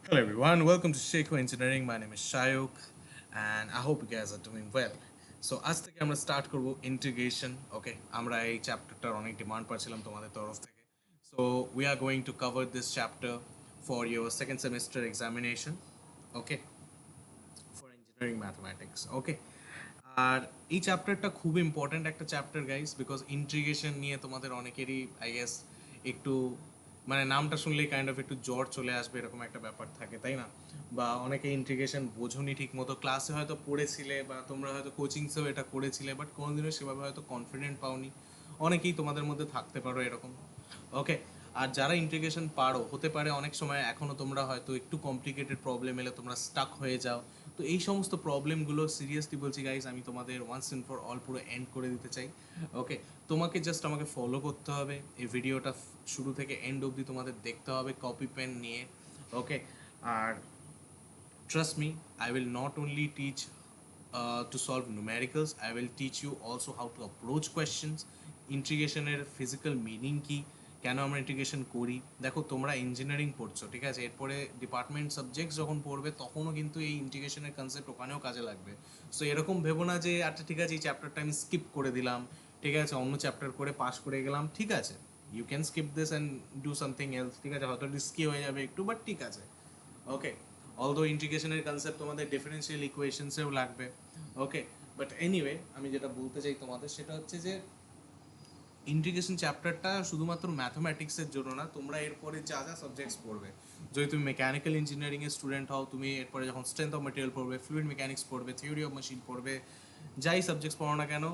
Hello everyone, welcome to Sheiko Engineering. My name is Shayok and I hope you guys are doing well. So আজ থেকে আমরা start করব integration. ওকে, আমরা এই চ্যাপ্টারটার অনেক ডিমান্ড পাচ্ছিলাম তোমাদের তরফ থেকে। So we are going to cover this chapter for your second semester examination. Okay, for engineering mathematics. Okay, আর এই চ্যাপ্টারটা খুব ইম্পর্ট্যান্ট একটা চ্যাপ্টার গাইস, বিকজ ইন্টিগ্রেশন নিয়ে তোমাদের অনেকেরই আই গেস একটু মানে নামটা শুনলেই কাইন্ড অফ একটু জ্বর চলে আসবে এরকম একটা ব্যাপার থাকে, তাই না? বা অনেকে ইন্টিগ্রেশন বোঝনি ঠিক মতো, ক্লাসে হয়তো পড়েছিলে বা তোমরা হয়তো কোচিংসেও এটা করেছিলে, বাট কোনোদিনও সেভাবে হয়তো কনফিডেন্ট পাওনি। অনেকেই তোমাদের মধ্যে থাকতে পারো এরকম। ওকে, আর যারা ইন্টিগ্রেশন পারো, হতে পারে অনেক সময় এখনও তোমরা হয়তো একটু কমপ্লিকেটেড প্রবলেম এলে তোমরা স্টাক হয়ে যাও। তো এই সমস্ত প্রবলেমগুলো সিরিয়াসলি বলছি গাইজ, আমি তোমাদের ওয়ান্স অ্যান্ড ফর অল পুরো এন্ড করে দিতে চাই। ওকে, তোমাকে জাস্ট আমাকে ফলো করতে হবে, এই ভিডিওটা শুরু থেকে এন্ড অবধি তোমাদের দেখতে হবে কপি পেন নিয়ে। ওকে, আর trust me, I will not only teach to solve numericals, I will teach you also how to approach questions, ইন্টিগ্রেশনের ফিজিক্যাল মিনিং কি, কেন আমরা ইন্টিগ্রেশন করি। দেখো তোমরা ইঞ্জিনিয়ারিং পড়ছো, ঠিক আছে, এরপরে ডিপার্টমেন্ট সাবজেক্টস যখন পড়বে তখনও কিন্তু এই ইন্টিগ্রেশনের কনসেপ্ট ওখানেও কাজে লাগবে। সো এরকম ভেবো না যে আচ্ছা ঠিক আছে এই চ্যাপ্টারটা আমি স্কিপ করে দিলাম, ঠিক আছে, অন্য চ্যাপ্টার করে পাস করে গেলাম, ঠিক আছে, you can skip this and do something else, ঠিক আছে, হয়তো রিস্কি হয়ে যাবে একটু, বাট ঠিক আছে। ওকে, অলদো ইন্টিগ্রেশনের কনসেপ্ট তোমাদের ডিফারেন্সিয়াল ইকুয়েশনসেও লাগবে। ওকে, বাট এনিওয়ে আমি যেটা বলতে চাই তোমাদের সেটা হচ্ছে যে ইন্টিগ্রেশন চ্যাপ্টারটা শুধুমাত্র ম্যাথমেটিক্সের জন্য না, তোমরা এরপরে যা যা সাবজেক্টস পড়বে, যদি তুমি মেকানিক্যাল ইঞ্জিনিয়ারিংয়ের স্টুডেন্ট হও, তুমি এরপরে যখন স্ট্রেংথ অফ মেটেরিয়াল পড়বে, ফ্লুইড মেকানিক্স পড়বে, থিওরি অফ মেশিন পড়বে, যাই সাবজেক্টস পড়ো না কেন,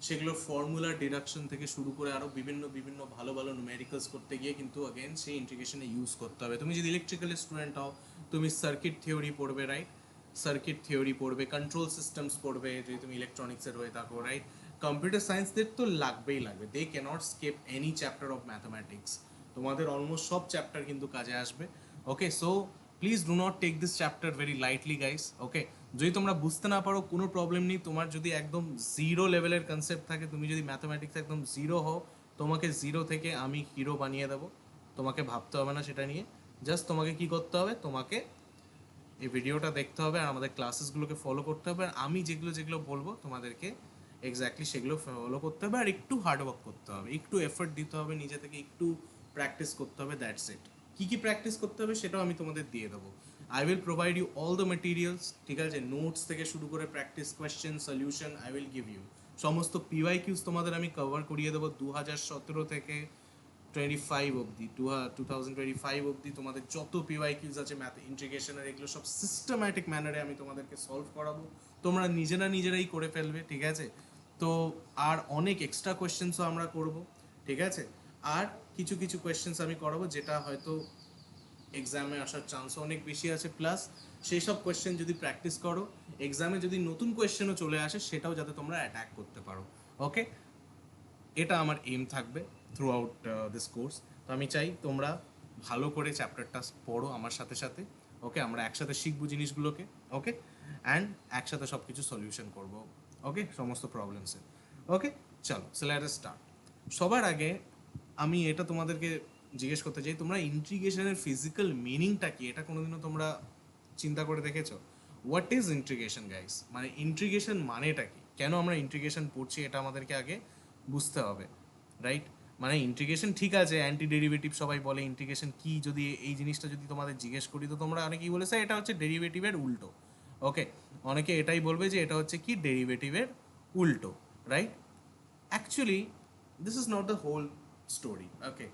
সেগুলোর ফর্মুলা ডিডাকশন থেকে শুরু করে আরও বিভিন্ন বিভিন্ন ভালো ভালো নুমেরিক্যালস করতে গিয়ে কিন্তু অগেন সেই ইন্টিগ্রেশনে ইউজ করতে হবে। তুমি যদি ইলেকট্রিক্যালের স্টুডেন্ট হও, তুমি সার্কিট থিওরি পড়বে, রাইট, সার্কিট থিওরি পড়বে, কন্ট্রোল সিস্টেমস পড়বে যদি তুমি ইলেকট্রনিক্সের হয়ে থাকো, রাইট। কম্পিউটার সায়েন্সদের তো লাগবেই লাগবে, they can't skip any chapter of mathematics. তোমাদের অলমোস্ট সব চ্যাপ্টার কিন্তু কাজে আসবে। Okay, so please do not take this chapter very lightly guys. Okay, যদি তোমরা বুঝতে না পারো কোনো প্রবলেম নেই, তোমার যদি একদম জিরো লেভেলের কনসেপ্ট থাকে, তুমি যদি ম্যাথামেটিক্স একদম জিরো হও, তোমাকে জিরো থেকে আমি হিরো বানিয়ে দেবো। তোমাকে ভাবতে হবে না সেটা নিয়ে, জাস্ট তোমাকে কি করতে হবে, তোমাকে এই ভিডিওটা দেখতে হবে আর আমাদের ক্লাসেসগুলোকে ফলো করতে হবে, আর আমি যেগুলো যেগুলো বলবো তোমাদেরকে এক্স্যাক্টলি সেগুলো ফলো করতে হবে, আর একটু হার্ডওয়ার্ক করতে হবে, একটু এফর্ট দিতে হবে, নিজে থেকে একটু প্র্যাকটিস করতে হবে, that's it. Key key practice করতে হবে সেটাও আমি তোমাদের দিয়ে দেবো। I will provide you all the materials, ঠিক আছে, নোটস থেকে শুরু করে practice question solution I will give you. সমস্ত পিওয়াই কিউজ তোমাদের আমি কভার করিয়ে দেবো 2017 থেকে 25 অবধি, 2025 অবধি তোমাদের যত পিওয়াই কিউজ আছে ম্যাথ ইন্টিগ্রেশনের, এগুলো সব সিস্টেম্যাটিক ম্যানারে আমি তোমাদেরকে সলভ করাবো, তোমরা নিজেরাই করে ফেলবে, ঠিক আছে। তো আর অনেক এক্সট্রা কোয়েশ্চেন্সও আমরা করব, ঠিক আছে। আর কিছু কিছু কোয়েশ্চেন্স আমি করাবো যেটা হয়তো এক্সামে আসার চান্স অনেক বেশি আছে, প্লাস সেই সব কোয়েশ্চেন যদি প্র্যাকটিস করো, এক্সামে যদি নতুন কোয়েশ্চেনও চলে আসে সেটাও যাতে তোমরা অ্যাটাক করতে পারো। ওকে, এটা আমার এম থাকবে থ্রু আউট দিস কোর্স। তো আমি চাই তোমরা ভালো করে চ্যাপ্টারটা পড়ো আমার সাথে সাথে। ওকে, আমরা একসাথে শিখবো জিনিসগুলোকে। ওকে, অ্যান্ড একসাথে সব কিছু সলিউশন করবো, ওকে, সমস্ত প্রবলেমসের। ওকে, চলো লেট আস স্টার্ট। সবার আগে আমি এটা তোমাদেরকে জিজ্ঞেস করতে চাই, তোমরা ইন্টিগ্রেশনের ফিজিক্যাল মিনিংটা কি, এটা কোনোদিনও তোমরা চিন্তা করে দেখেছো? হোয়াট ইজ ইন্টিগ্রেশন গাইস, মানে ইন্টিগ্রেশন মানেটা কি, কেন আমরা ইন্টিগ্রেশন পড়ছি, এটা আমাদেরকে আগে বুঝতে হবে, রাইট। মানে ইন্টিগ্রেশন ঠিক আছে, অ্যান্টি ডেরিভেটিভ সবাই বলে, ইন্টিগ্রেশন কি যদি এই জিনিসটা যদি তোমাদের জিজ্ঞেস করি তো তোমরা অনেকেই বলে স্যার এটা হচ্ছে ডেরিভেটিভের উল্টো। ওকে, অনেকে এটাই বলবে যে এটা হচ্ছে কি ডেরিভেটিভের উল্টো, right. Actually this is not the whole story. Okay,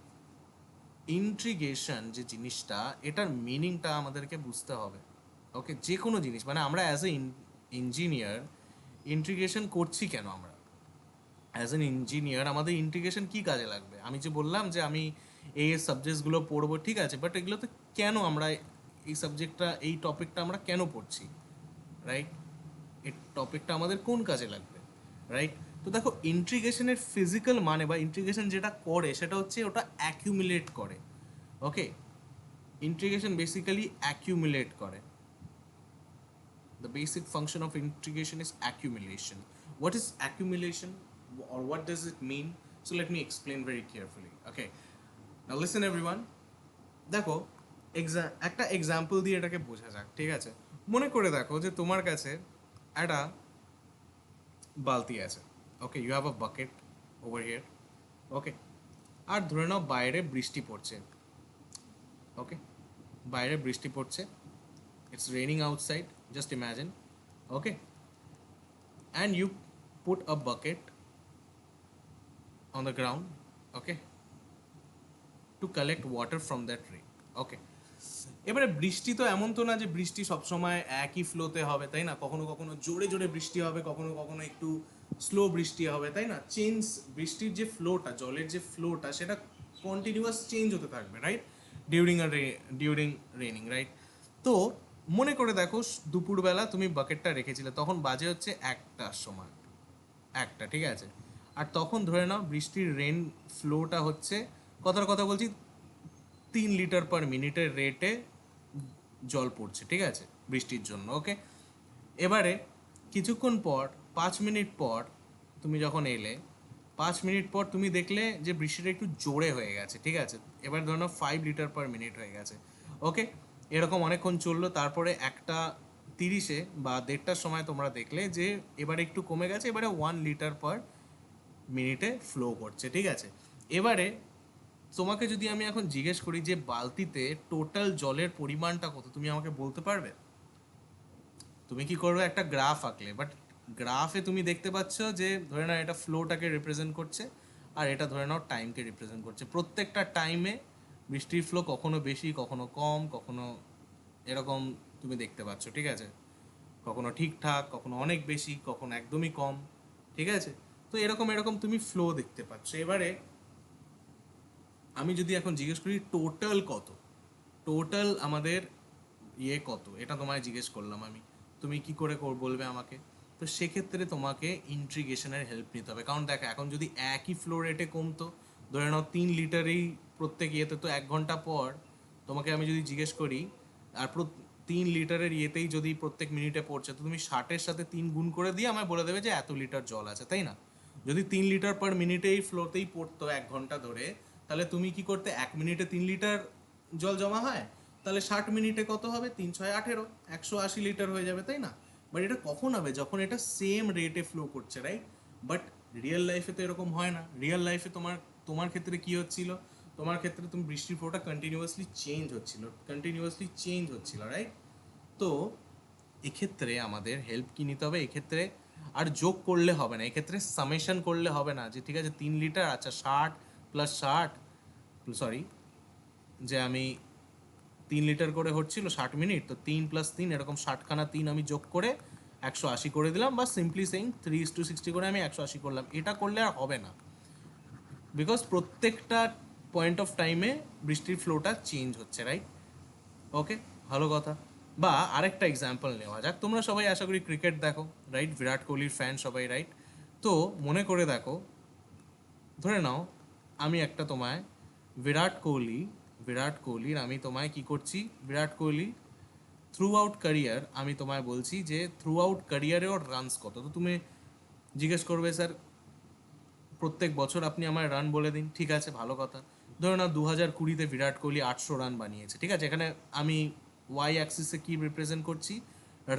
integration যে জিনিসটা, এটার মিনিংটা আমাদেরকে বুঝতে হবে। ওকে, যে কোনো জিনিস, মানে আমরা অ্যাজ এ ইঞ্জিনিয়ার ইন্ট্রিগেশন করছি কেন, আমরা অ্যাজ এন ইঞ্জিনিয়ার আমাদের ইন্টিগ্রেশন কী কাজে লাগবে? আমি যে বললাম যে আমি এই সাবজেক্টসগুলো পড়বো, ঠিক আছে, বাট এগুলোতে কেন আমরা এই সাবজেক্টটা এই টপিকটা আমরা কেন পড়ছি, রাইট, এই টপিকটা আমাদের কোন কাজে লাগবে, রাইট। তো দেখো ইন্টিগ্রেশনের ফিজিক্যাল মানে বা ইন্টিগ্রেশন যেটা করে সেটা হচ্ছে ওটা অ্যাকিউমুলেট করে। ওকে, ইন্টিগ্রেশন বেসিক্যালি অ্যাকিউমুলেট করে। The basic function of integration is accumulation. What is accumulation or what does it mean? So let me explain very carefully. Okay, now listen everyone. দেখো একটা এক্সাম্পল দিয়ে এটাকে বোঝা যাক, ঠিক আছে? মনে করে দেখো যে তোমার কাছে একটা বালতি আছে, okay, you have a bucket over here, okay, আর ধরে নাও বাইরে বৃষ্টি পড়ছে, ওকে, বাইরে বৃষ্টি পড়ছে, it's raining outside, just imagine, okay, and you put a bucket on the ground, okay, to collect water from that rain, okay. এবারে বৃষ্টি তো এমন তো না যে বৃষ্টি সবসময় একই ফ্লোতে হবে, তাই না? কখনো কখনো জোরে জোরে বৃষ্টি হবে, কখনো কখনো একটু স্লো বৃষ্টি হবে, তাই না? চেঞ্জ, বৃষ্টির যে ফ্লোটা, জলের যে ফ্লোটা, সেটা কন্টিনিউয়াস চেঞ্জ হতে থাকবে, রাইট? During raining, right? তো মনে করে দেখো দুপুরবেলা তুমি বাকেটটা রেখেছিলে, তখন বাজে হচ্ছে 1টার সময়, 1টা, ঠিক আছে? আর তখন ধরে নাও বৃষ্টির রেন ফ্লোটা হচ্ছে, কথার কথা বলছি, 3 লিটার পার মিনিটের রেটে জল পড়ছে, ঠিক আছে, বৃষ্টির জন্য, ওকে। এবারে কিছুক্ষণ পর, 5 মিনিট পর তুমি যখন এলে, 5 মিনিট পর তুমি দেখলে যে বৃষ্টিটা একটু জোরে হয়ে গেছে, ঠিক আছে? এবার ধরো 5 লিটার পার মিনিট হয়ে গেছে, ওকে। এরকম অনেকক্ষণ চললো, তারপরে 1টা 30-এ বা 1:30টার সময় তোমরা দেখলে যে এবারে একটু কমে গেছে, এবারে 1 লিটার পার মিনিটে ফ্লো করছে, ঠিক আছে? এবারে তোমাকে যদি আমি এখন জিজ্ঞেস করি যে বালতিতে টোটাল জলের পরিমাণটা কত, তুমি আমাকে বলতে পারবে? তুমি কি করবে, একটা গ্রাফ আঁকলে, বাট গ্রাফে তুমি দেখতে পাচ্ছ যে ধরে নাও এটা ফ্লোটাকে রিপ্রেজেন্ট করছে, আর এটা ধরে নাও টাইমকে রিপ্রেজেন্ট করছে। প্রত্যেকটা টাইমে বৃষ্টির ফ্লো কখনো বেশি, কখনো কম, কখনো এরকম তুমি দেখতে পাচ্ছ, ঠিক আছে? কখনো ঠিকঠাক, কখনো অনেক বেশি, কখনো একদমই কম, ঠিক আছে? তো এরকম এরকম তুমি ফ্লো দেখতে পাচ্ছ। এবারে আমি যদি এখন জিজ্ঞেস করি টোটাল কত, টোটাল আমাদের কত, এটা তোমায় জিজ্ঞেস করলাম আমি, তুমি কি করে বলবে আমাকে? তো সেক্ষেত্রে তোমাকে ইন্ট্রিগেশনের হেল্প নিতে হবে, কারণ দেখো এখন যদি একই ফ্লো রেটে কমতো, ধরে নাও 3 লিটারেই প্রত্যেক ইয়েতে, তো 1 ঘন্টা পর তোমাকে আমি যদি জিজ্ঞেস করি, আর 3 লিটারের ইয়েতেই যদি প্রত্যেক মিনিটে পড়ছে, তো তুমি 60-এর সাথে 3 গুণ করে দিয়ে আমায় বলে দেবে যে এত লিটার জল আছে, তাই না? যদি 3 লিটার পার মিনিটে এই ফ্লোতেই পড়তো 1 ঘন্টা ধরে, তাহলে তুমি কি করতে, 1 মিনিটে 3 লিটার জল জমা হয়, তাহলে 60 মিনিটে কত হবে, 3 6 18, 180 লিটার হয়ে যাবে, তাই না? বাট এটা কখন হবে, যখন এটা সেম রেটে ফ্লো করছে, রাইট? বাট রিয়েল লাইফে তো এরকম হয় না। রিয়েল লাইফে তোমার তোমার ক্ষেত্রে কি হচ্ছিল, তোমার ক্ষেত্রে তুমি বৃষ্টির ফ্লোটা কন্টিনিউয়াসলি চেঞ্জ হচ্ছিল, রাইট? তো এক্ষেত্রে আমাদের হেল্প কি নিতে হবে, এক্ষেত্রে আর যোগ করলে হবে না, এক্ষেত্রে সামেশন করলে হবে না যে ঠিক আছে 3 লিটার, আচ্ছা 60 + 60, সরি, যে আমি 3 লিটার করে হচ্ছিল 60 মিনিট, তো 3 + 3 এরকম 60খানা 3 আমি যোগ করে 180 করে দিলাম, বা সিম্পলি সেইং 3:60 করে আমি 180 করলাম। এটা করলে আর হবে না, বিকজ প্রত্যেকটা পয়েন্ট অফ টাইমে বৃষ্টির ফ্লোটা চেঞ্জ হচ্ছে, রাইট? ওকে, ভালো কথা। বা আরেকটা এক্সাম্পল নেওয়া যাক, তোমরা সবাই আশা করি ক্রিকেট দেখো, রাইট? বিরাট কোহলির ফ্যান সবাই, রাইট? তো মনে করে দেখো, ধরে নাও আমি একটা তোমায় বিরাট কোহলি বিরাট কোহলির আমি তোমায় কি করছি, Virat Kohli through out career, আমি তোমায় বলছি যে থ্রু আউট ক্যারিয়ারে ওর রানস কত। তো তুমি জিজ্ঞেস করবে স্যার প্রত্যেক বছর আপনি আমার রান বলে দিন, ঠিক আছে, ভালো কথা। ধরো না 2020-তে বিরাট কোহলি 800 রান বানিয়েছে, ঠিক আছে? এখানে আমি ওয়াই অ্যাক্সিসে কি রিপ্রেজেন্ট করছি,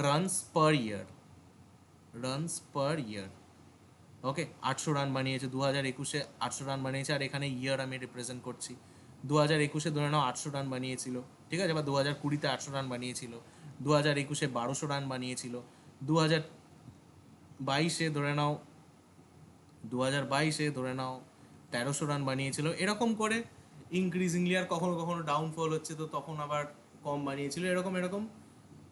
রানস পার ইয়ার, রানস পার ইয়ার, ওকে। 800 রান বানিয়েছে 2021-এ, 800 রান বানিয়েছে, আর এখানে ইয়ার আমি রিপ্রেজেন্ট করছি। 2021-এ ধরে নাও 800 রান বানিয়েছিল, ঠিক আছে? বা 2020-তে 800 রান বানিয়েছিল, 2021-এ 1200 রান বানিয়েছিল, 2022-এ ধরে নাও 2022-এ ধরে নাও 1300 রান বানিয়েছিল, এরকম করে ইনক্রিজিংলি, আর কখনো কখনো ডাউনফল হচ্ছে, তো তখন আবার কম বানিয়েছিল, এরকম এরকম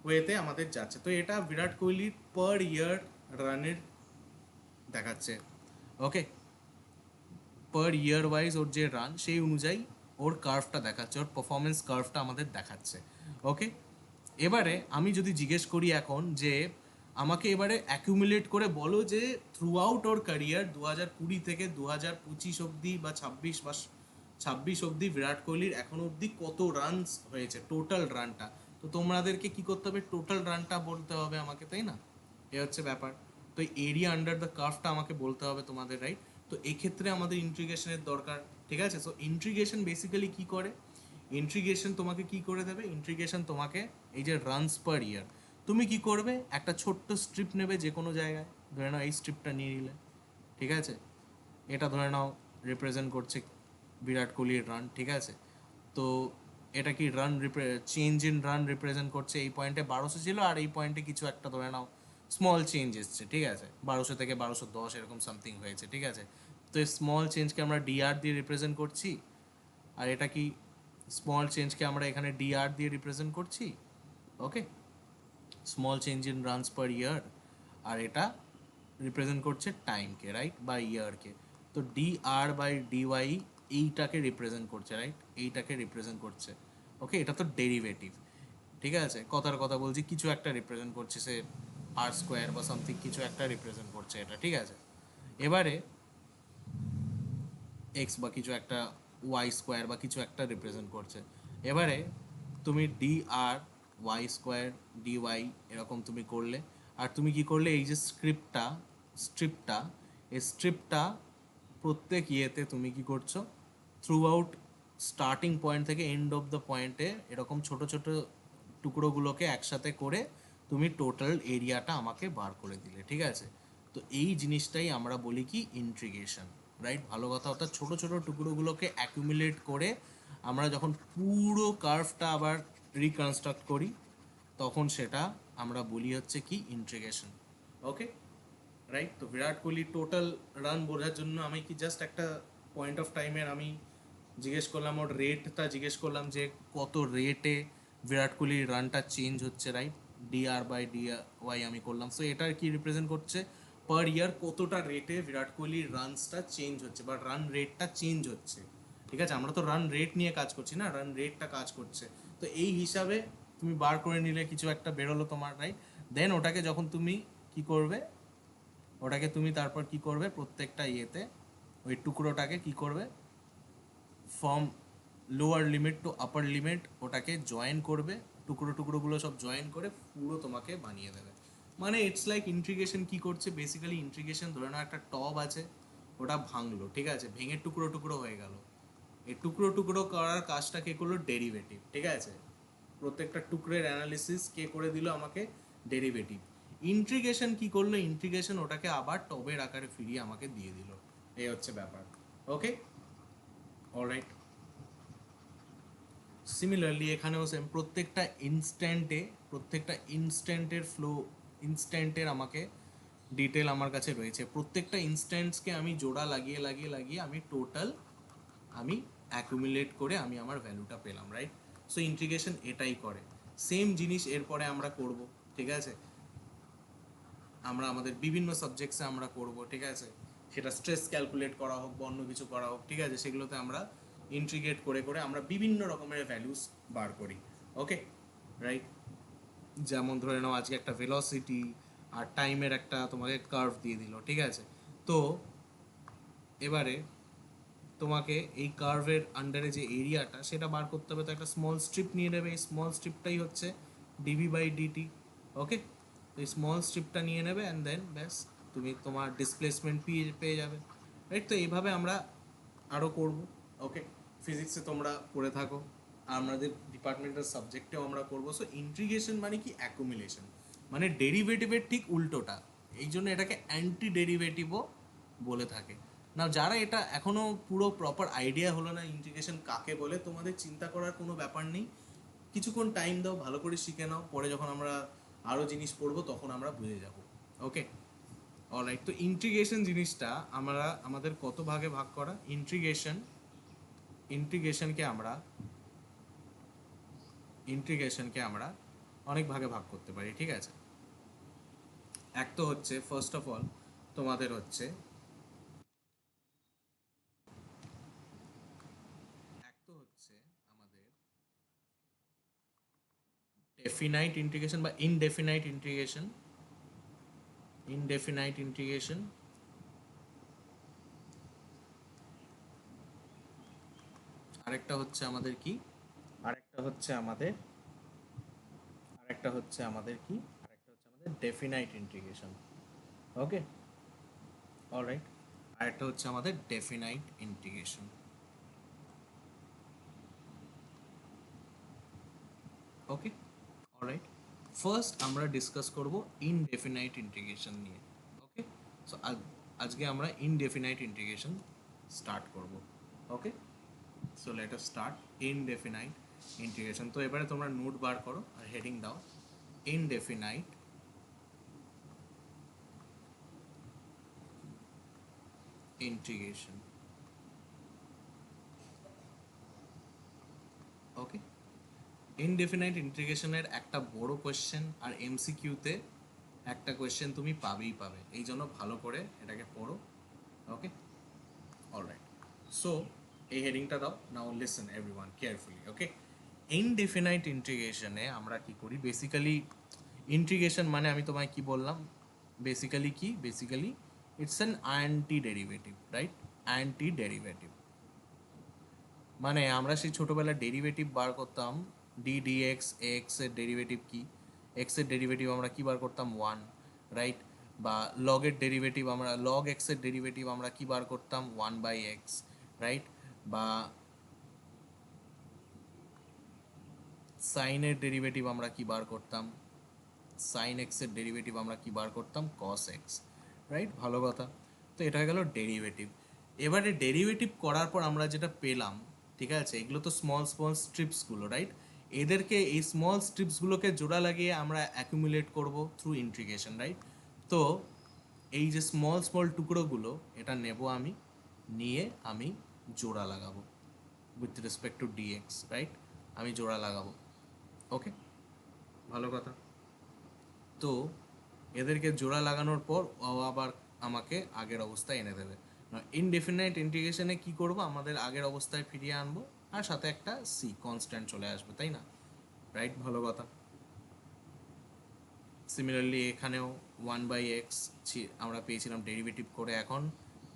ওয়েতে আমাদের যাচ্ছে। তো এটা বিরাট কোহলির পার ইয়ার রানের দেখাচ্ছে, ওকে। পার ইয়ার ওয়াইজ ওর যে রান, সেই অনুযায়ী ওর কার্ভটা দেখাচ্ছে, ওর পারফরমেন্স কার্ভটা আমাদের দেখাচ্ছে, ওকে। এবারে আমি যদি জিজ্ঞেস করি এখন যে আমাকে এবারে অ্যাকুমুলেট করে বলো যে থ্রু আউট ওর ক্যারিয়ার 2020 থেকে 2025 অবধি, বা 26 অবধি বিরাট কোহলির এখনো অবধি কত রানস হয়েছে, টোটাল রানটা। তো তোমাদেরকে কি করতে হবে, টোটাল রানটা বলতে হবে আমাকে, তাই না? এ হচ্ছে ব্যাপার। তো এরিয়া আন্ডার দ্য কার্ভটা আমাকে বলতে হবে তোমাদের, রাইট? তো এক্ষেত্রে আমাদের ইন্ট্রিগেশনের দরকার, ঠিক আছে? সো ইন্ট্রিগেশন বেসিক্যালি কি করে, ইন্টিগ্রেশন তোমাকে কি করে দেবে, ইন্টিগ্রেশন তোমাকে এই যে রানস পার ইয়ার, তুমি কি করবে একটা ছোট্ট স্ট্রিপ নেবে যে কোনো জায়গায়, ধরে নাও এই স্ট্রিপটা নিয়ে নিলে, ঠিক আছে, এটা ধরে নাও রিপ্রেজেন্ট করছে বিরাট কোহলির রান, ঠিক আছে, তো এটা কি run change in run represent করছে, এই পয়েন্টে 1200 ছিল আর এই পয়েন্টে কিছু একটা ধরে নাও স্মল চেঞ্জ এসছে, ঠিক আছে, 1200 থেকে 1210 এরকম সামথিং হয়েছে, ঠিক আছে, তো এই স্মল চেঞ্জকে আমরা ডিআর দিয়ে রিপ্রেজেন্ট করছি, আর এটা কি স্মল চেঞ্জকে আমরা এখানে ডিআর দিয়ে রিপ্রেজেন্ট করছি, ওকে, স্মল চেঞ্জ ইন রানস পার ইয়ার, আর এটা রিপ্রেজেন্ট করছে টাইমকে, রাইট, বা ইয়ারকে, তো ডি আর বাই ডিওয়াই এইটাকে রিপ্রেজেন্ট করছে, রাইট, এইটাকে রিপ্রেজেন্ট করছে, ওকে, এটা তো ডেরিভেটিভ, ঠিক আছে, কথার কথা বলছি, কিছু একটা রিপ্রেজেন্ট করছে, সে আর স্কোয়ার বা সামথিং কিছু একটা রিপ্রেজেন্ট করছে এটা, ঠিক আছে, এবারে এক্স বা কিছু একটা ওয়াই স্কোয়ার বা কিছু একটা রিপ্রেজেন্ট করছে, এবারে তুমি ডি আর ওয়াই স্কোয়ার ডি ওয়াই এরকম তুমি করলে, আর তুমি কি করলে এই যে স্ট্রিপটা এই স্ট্রিপটা প্রত্যেক ইয়েতে তুমি কি করছো, থ্রু আউট স্টার্টিং পয়েন্ট থেকে এন্ড অফ দ্য পয়েন্টে এরকম ছোট ছোট টুকরোগুলোকে একসাথে করে তুমি টোটাল এরিয়াটা আমাকে বার করে দিলে, ঠিক আছে, তো এই জিনিসটাই আমরা বলি কি ইন্ট্রিগেশন, রাইট, ভালো কথা, অর্থাৎ ছোট ছোট টুকরোগুলোকে অ্যাকুমুলেট করে আমরা যখন পুরো কার্ভটা আবার রিকনস্ট্রাক্ট করি তখন সেটা আমরা বলি হচ্ছে কি ইন্ট্রিগেশন, ওকে, রাইট, তো বিরাট কোহলি টোটাল রান বোঝার জন্য আমি কি জাস্ট একটা পয়েন্ট অফ টাইমের আমি জিজ্ঞেস করলাম, ওর রেটটা জিজ্ঞেস করলাম যে কত রেটে বিরাট কোহলির রানটা চেঞ্জ হচ্ছে, রাইট, ডিআর বাই ডিওয়াই আমি করলাম, সো এটা কি রিপ্রেজেন্ট করছে পার ইয়ার কতটা রেটে বিরাট কোহলির রানসটা চেঞ্জ হচ্ছে বা রান রেটটা চেঞ্জ হচ্ছে, ঠিক আছে, আমরা তো রান রেট নিয়ে কাজ করছি না, রান রেটটা কাজ করছে, তো এই হিসাবে তুমি বার করে নিলে কিছু একটা বেরোলো তোমার, রাইট, দেন ওটাকে যখন তুমি কি করবে, ওটাকে তুমি তারপর কি করবে প্রত্যেকটা ইয়েতে ওই টুকরোটাকে কি করবে from lower limit to upper limit ওটাকে জয়েন করবে, টুকরোগুলো সব জয়েন করে পুরো তোমাকে বানিয়ে দেবে, মানে ইটস লাইক ইন্ট্রিগেশন কি করছে বেসিক্যালি, ইন্ট্রিগেশন ধরে নাও একটা টব আছে, ওটা ভাঙলো, ঠিক আছে, ভেঙে টুকরো টুকরো হয়ে গেল, এই টুকরো টুকরো করার কাজটা কে করলো, ডেরিভেটিভ, ঠিক আছে, প্রত্যেকটা টুকরের অ্যানালিসিস কে করে দিল আমাকে, ডেরিভেটিভ, ইন্ট্রিগেশন কি করলো, ইন্ট্রিগেশন ওটাকে আবার টবের আকারে ফিরিয়ে আমাকে দিয়ে দিল, এই হচ্ছে ব্যাপার, ওকে, অলরাইট, সিমিলারলি এখানেও সেম, প্রত্যেকটা ইনস্ট্যান্টের ফ্লো, ইনস্ট্যান্টের আমাকে ডিটেল আমার কাছে রয়েছে, প্রত্যেকটা ইনস্ট্যান্টসকে আমি জোড়া লাগিয়ে লাগিয়ে লাগিয়ে আমি টোটাল আমি অ্যাকুমুলেট করে আমি আমার ভ্যালুটা পেলাম, রাইট, সো ইন্টিগ্রেশন এটাই করে, সেম জিনিস এরপরে আমরা করব, ঠিক আছে, আমরা আমাদের বিভিন্ন সাবজেক্টসে আমরা করব, ঠিক আছে, সেটা স্ট্রেস ক্যালকুলেট করা হোক বা অন্য কিছু করা হোক, ঠিক আছে, সেগুলোতে আমরা ইন্টিগ্রেট করে করে আমরা বিভিন্ন রকমের ভ্যালুস বার করি, ওকে, রাইট, যেমন ধরে নাও আজকে একটা ভেলোসিটি আর টাইমের একটা তোমাকে কার্ভ দিয়ে দিল, ঠিক আছে, তো এবারে তোমাকে এই কার্ভের আন্ডারে যে এরিয়াটা সেটা বার করতে হবে, তো একটা স্মল স্ট্রিপ নিয়ে নেবে, এই স্মল স্ট্রিপটাই হচ্ছে ডিভি বাই ডিটি, ওকে, তো এই স্মল স্ট্রিপটা নিয়ে নেবে অ্যান্ড দেন ব্যাস তুমি তোমার ডিসপ্লেসমেন্ট পেয়ে যাবে, রাইট, তো এইভাবে আমরা আরও করব, ওকে, ফিজিক্সে তোমরা করে থাকো আর আমাদের ডিপার্টমেন্টাল সাবজেক্টেও আমরা করবো, সো ইন্টিগ্রেশন মানে কি অ্যাকুমুলেশন, মানে ডেরিভেটিভের ঠিক উল্টোটা, এই জন্য এটাকে অ্যান্টি ডেরিভেটিভও বলে থাকে না, যারা এটা এখনো পুরো প্রপার আইডিয়া হলো না ইন্টিগ্রেশন কাকে বলে, তোমাদের চিন্তা করার কোনো ব্যাপার নেই, কিছুক্ষণ টাইম দাও, ভালো করে শিখে নাও, পরে যখন আমরা আরও জিনিস পড়বো তখন আমরা বুঝে যাব, ওকে, অলরাইট, তো ইন্টিগ্রেশন জিনিসটা আমরা আমাদের কত ভাগে ভাগ করা, ইন্টিগ্রেশনকে আমরা অনেক ভাগে ভাগ করতে পারি, ঠিক আছে, এক তো হচ্ছে ফার্স্ট অফ অল তোমাদের হচ্ছে আমাদের ডেফিনাইট ইন্টিগ্রেশন বা ইনডেফিনাইট ইন্টিগ্রেশন, আরেকটা হচ্ছে আমাদের কি, আরেকটা হচ্ছে আমাদের আরেকটা হচ্ছে আমাদের কি আরেকটা হচ্ছে আমাদের ডেফিনাইট ইন্টিগ্রেশন, ওকে, অলরাইট, আরেকটা হচ্ছে আমাদের ডেফিনাইট ইন্টিগ্রেশন, রাইট, ফার্স্ট আমরা ডিসকাস করব ইনডেফিনাইট ইন্টিগ্রেশন নিয়ে। ওকে, সো আজকে আমরা ইনডেফিনাইট ইন্টিগ্রেশন স্টার্ট করব। Okay, so let us start indefinite integration. তো এবারে তোমরা নোট বার করো আর হেডিং দাও ইনডেফিনাইট ইন্টিগ্রেশন। ওকে, ইনডেফিনাইট ইন্টিগ্রেশনের একটা বড় কোয়েশ্চেন আর এমসিকিউতে একটা কোয়েশ্চেন তুমি পাবেই পাবে, এই জন্য ভালো করে এটাকে পড়ো। ওকে, অলরাইট, সো এই হেডিংটা দাও। Now listen everyone carefully. Okay, indefinite ইন্টিগ্রেশনে আমরা কি করি বেসিক্যালি, ইন্টিগ্রেশন মানে আমি তোমায় কি বললাম, বেসিক্যালি কি, basically it's an anti derivative, right? Anti derivative মানে আমরা সেই ছোটোবেলায় ডেরিভেটিভ বার করতাম, ডি ডি এক্স, এক্স এর ডেরিভেটিভ কি, এক্স এর ডেরিভেটিভ আমরা কি বার করতাম, ওয়ান, রাইট? বা লগের ডেরিভেটিভ আমরা, লগ এক্স এর ডেরিভেটিভ আমরা কি বার করতাম, ওয়ান বাই এক্স, রাইট? বা সাইনের ডেরিভেটিভ আমরা কি বার করতাম, সাইন এক্স এর ডেরিভেটিভ আমরা কি বার করতাম, কস এক্স, রাইট? ভালো কথা। তো এটা হয়ে গেল ডেরিভেটিভ। এবারে ডেরিভেটিভ করার পর আমরা যেটা পেলাম, ঠিক আছে, এগুলো তো স্মল স্মল স্ট্রিপসগুলো, রাইট? এদেরকে, এই স্মল স্ট্রিপসগুলোকে জোড়া লাগিয়ে আমরা অ্যাকুমুলেট করব থ্রু ইন্টিগ্রেশন, রাইট? তো এই যে স্মল স্মল টুকরোগুলো, এটা নেব আমি, নিয়ে আমি জোড়া লাগাবো with respect to dx, right? আমি জোড়া লাগাবো। ওকে, ভালো কথা। তো এদেরকে জোড়া লাগানোর পর ও আবার আমাকে আগের অবস্থায় এনে দেবে। ইনডেফিনাইট ইন্টিগ্রেশনে কি করব, আমাদের আগের অবস্থায় ফিরিয়ে আনবো আর সাথে একটা সি কনস্ট্যান্ট চলে আসবে, তাই না? রাইট, ভালো কথা। সিমিলারলি এখানেও ওয়ান বাই এক্স আমরা পেয়েছিলাম ডেরিভেটিভ করে। এখন